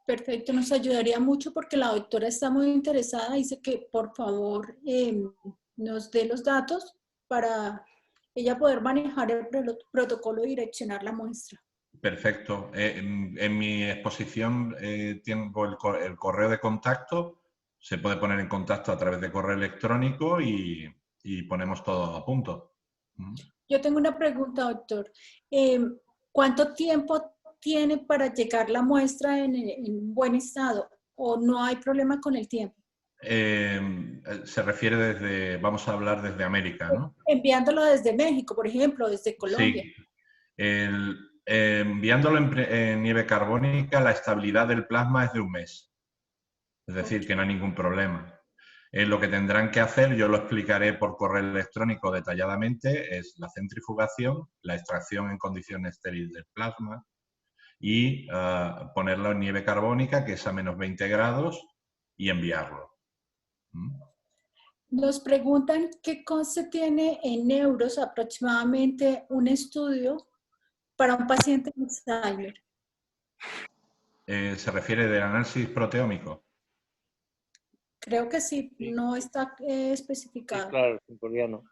Perfecto, nos ayudaría mucho porque la doctora está muy interesada. Dice que por favor nos dé los datos para ella poder manejar el protocolo y direccionar la muestra. Perfecto. En mi exposición tengo el correo de contacto. Se puede poner en contacto a través de correo electrónico y ponemos todo a punto. Yo tengo una pregunta, doctor. ¿Cuánto tiempo tiene para llegar la muestra en buen estado? ¿O no hay problema con el tiempo? Se refiere desde, vamos a hablar desde América, ¿no? Enviándolo desde México, por ejemplo, desde Colombia. Sí. Enviándolo en nieve carbónica, la estabilidad del plasma es de 1 mes. Es decir, que no hay ningún problema. Lo que tendrán que hacer, yo lo explicaré por correo electrónico detalladamente, es la centrifugación, la extracción en condiciones estériles del plasma y ponerlo en nieve carbónica, que es a menos 20 grados, y enviarlo. Nos preguntan qué coste tiene en euros aproximadamente un estudio para un paciente de Alzheimer. ¿Se refiere del análisis proteómico? Creo que sí, no está especificado. Sí, claro, en coreano.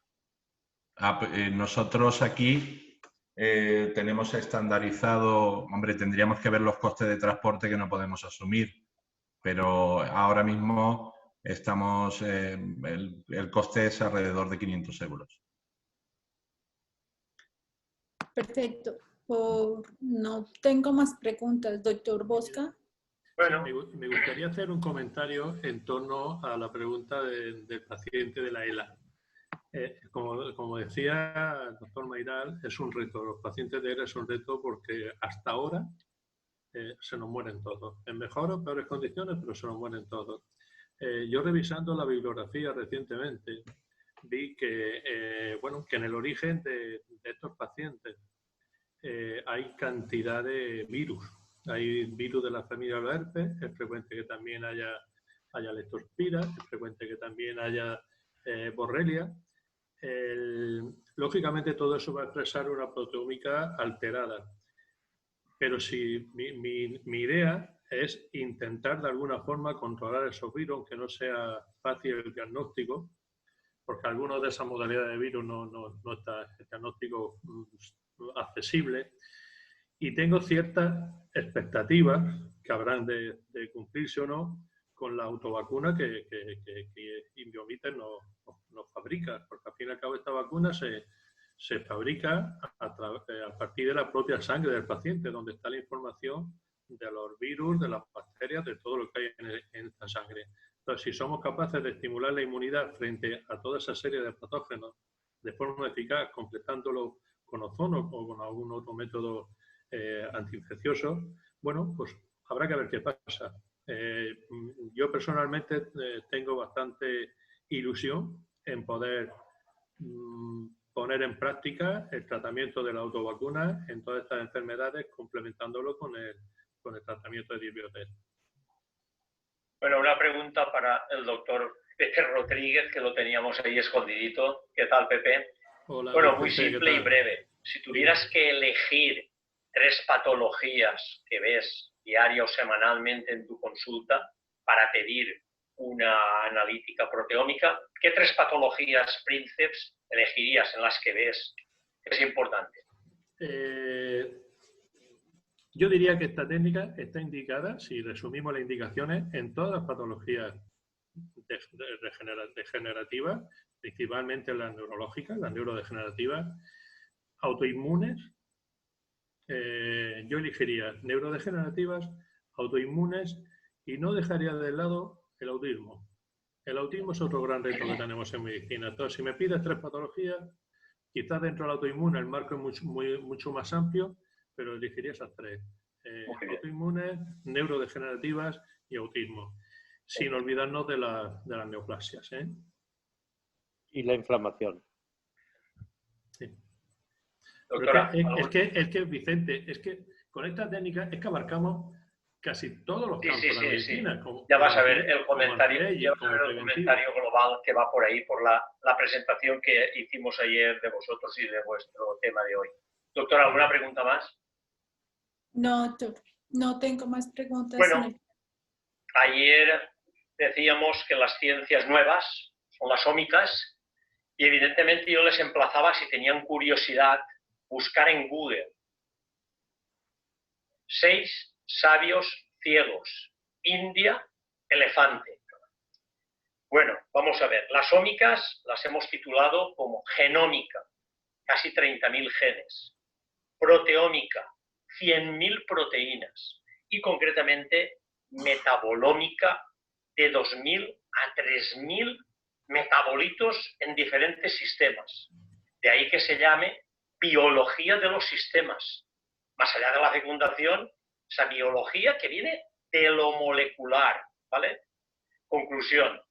Nosotros aquí tenemos estandarizado, hombre, tendríamos que ver los costes de transporte que no podemos asumir, pero ahora mismo estamos, el coste es alrededor de 500 euros. Perfecto. No tengo más preguntas. Doctor Bosca. Bueno, me gustaría hacer un comentario en torno a la pregunta del paciente de la ELA. Como decía el doctor Mayral, es un reto. Los pacientes de ELA es un reto porque hasta ahora se nos mueren todos. En mejores o peores condiciones, pero se nos mueren todos. Yo revisando la bibliografía recientemente, vi que, que en el origen de estos pacientes hay cantidad de virus. Hay virus de la familia de los herpes, es frecuente que también haya leptospira, es frecuente que también haya borrelia. Lógicamente todo eso va a expresar una proteómica alterada. Pero si mi idea es intentar de alguna forma controlar esos virus, aunque no sea fácil el diagnóstico, porque algunos de esas modalidades de virus no está el diagnóstico accesible. Y tengo ciertas expectativas que habrán de cumplirse o no con la autovacuna que Inviomiter nos fabrica, porque al fin y al cabo esta vacuna se fabrica a partir de la propia sangre del paciente, donde está la información de los virus, de las bacterias, de todo lo que hay en esta sangre. Entonces, si somos capaces de estimular la inmunidad frente a toda esa serie de patógenos de forma eficaz, completándolo con ozono o con algún otro método antiinfeccioso, bueno, pues habrá que ver qué pasa. Yo personalmente tengo bastante ilusión en poder poner en práctica el tratamiento de la autovacuna en todas estas enfermedades, complementándolo con el tratamiento de Inviomiter. Bueno, una pregunta para el doctor Pepe Rodríguez, que lo teníamos ahí escondidito. ¿Qué tal, Pepe? Hola, bueno, Pepe, muy simple y breve. Si tuvieras que elegir 3 patologías que ves diaria o semanalmente en tu consulta para pedir una analítica proteómica, ¿qué 3 patologías Princeps elegirías en las que ves que es importante? Yo diría que esta técnica está indicada, si resumimos las indicaciones, en todas las patologías degenerativas, principalmente las neurológicas, las neurodegenerativas, autoinmunes. Yo elegiría neurodegenerativas, autoinmunes y no dejaría de lado el autismo. El autismo es otro gran reto que tenemos en medicina. Entonces, si me pides 3 patologías, quizás dentro del autoinmune el marco es mucho más amplio, pero elegiría esas 3. autoinmunes, neurodegenerativas y autismo, sin olvidarnos de las neoplasias. Y la inflamación. Sí. Doctora, es que, Vicente, es que con esta técnica es que abarcamos casi todos los campos de la medicina. Sí. Como, ya vas a ver el comentario, el comentario global que va por ahí, por la presentación que hicimos ayer de vosotros y de vuestro tema de hoy. Doctora, ¿alguna pregunta más? No, no tengo más preguntas. Bueno, ayer decíamos que las ciencias nuevas son las ómicas y evidentemente yo les emplazaba, si tenían curiosidad, buscar en Google 6 sabios ciegos, India, elefante. Bueno, vamos a ver, las ómicas las hemos titulado como genómica, casi 30.000 genes, proteómica, 100.000 proteínas y concretamente metabolómica, de 2.000 a 3.000 metabolitos en diferentes sistemas. De ahí que se llame biología de los sistemas. Más allá de la fecundación, esa biología que viene de lo molecular, ¿vale? Conclusión,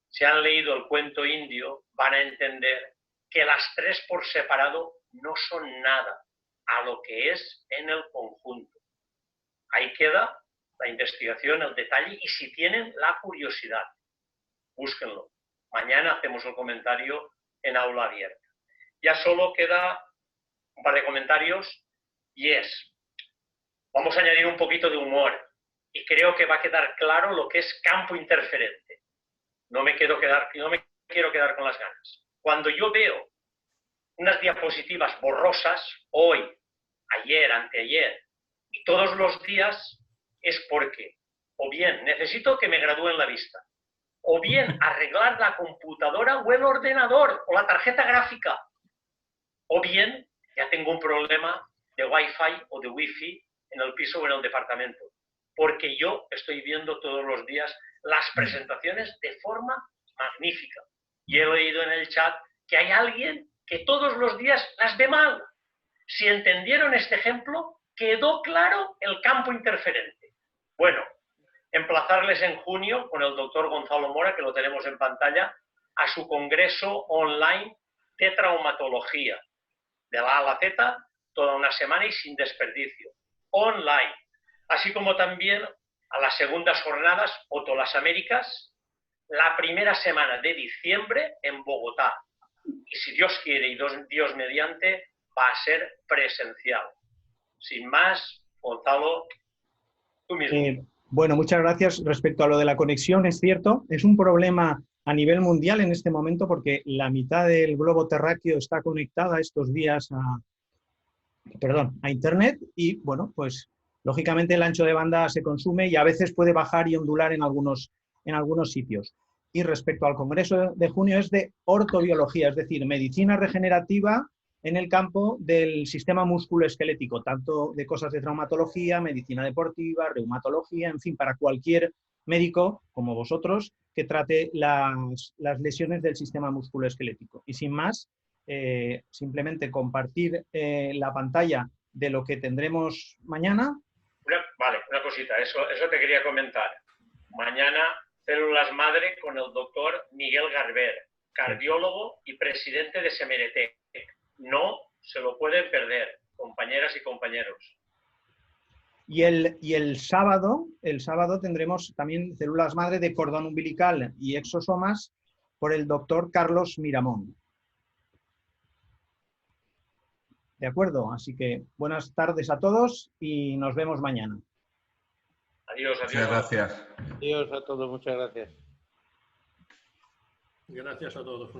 si han leído el cuento indio, van a entender que las 3 por separado no son nada a lo que es en el conjunto. Ahí queda la investigación, el detalle, y si tienen la curiosidad, búsquenlo. Mañana hacemos el comentario en aula abierta. Ya solo queda un par de comentarios y vamos a añadir un poquito de humor y creo que va a quedar claro lo que es campo interferente. No me quiero quedar con las ganas. Cuando yo veo unas diapositivas borrosas, hoy, ayer, anteayer, y todos los días, es porque o bien necesito que me gradúen la vista, o bien arreglar la computadora o el ordenador o la tarjeta gráfica, o bien ya tengo un problema de Wi-Fi o de Wi-Fi en el piso o en el departamento, porque yo estoy viendo todos los días las presentaciones de forma magnífica. Y he leído en el chat que hay alguien que todos los días las ve mal. Si entendieron este ejemplo, quedó claro el campo interferente. Bueno, emplazarles en junio con el doctor Gonzalo Mora, que lo tenemos en pantalla, a su congreso online de traumatología. De la A a la Z, toda una semana y sin desperdicio. Online. Así como también a las segundas jornadas Oto las Américas, la primera semana de diciembre en Bogotá. Y si Dios quiere y Dios mediante, va a ser presencial. Sin más, Gonzalo, tú mismo. Bueno, muchas gracias. Respecto a lo de la conexión, es cierto, es un problema a nivel mundial en este momento porque la mitad del globo terráqueo está conectada estos días a Internet y, bueno, pues lógicamente el ancho de banda se consume y a veces puede bajar y ondular en algunos sitios. Y respecto al congreso de junio es de ortobiología, es decir, medicina regenerativa en el campo del sistema musculoesquelético, tanto de cosas de traumatología, medicina deportiva, reumatología, en fin, para cualquier médico como vosotros que trate las lesiones del sistema musculoesquelético. Y sin más, simplemente compartir la pantalla de lo que tendremos mañana. Vale, una cosita, eso te quería comentar. Mañana, células madre con el doctor Miguel Garber, cardiólogo y presidente de Semeretec. No se lo pueden perder, compañeras y compañeros. Y el sábado tendremos también células madre de cordón umbilical y exosomas por el doctor Carlos Miramón. ¿De acuerdo? Así que buenas tardes a todos y nos vemos mañana. Adiós, adiós. Muchas gracias. Adiós a todos, muchas gracias. Gracias a todos.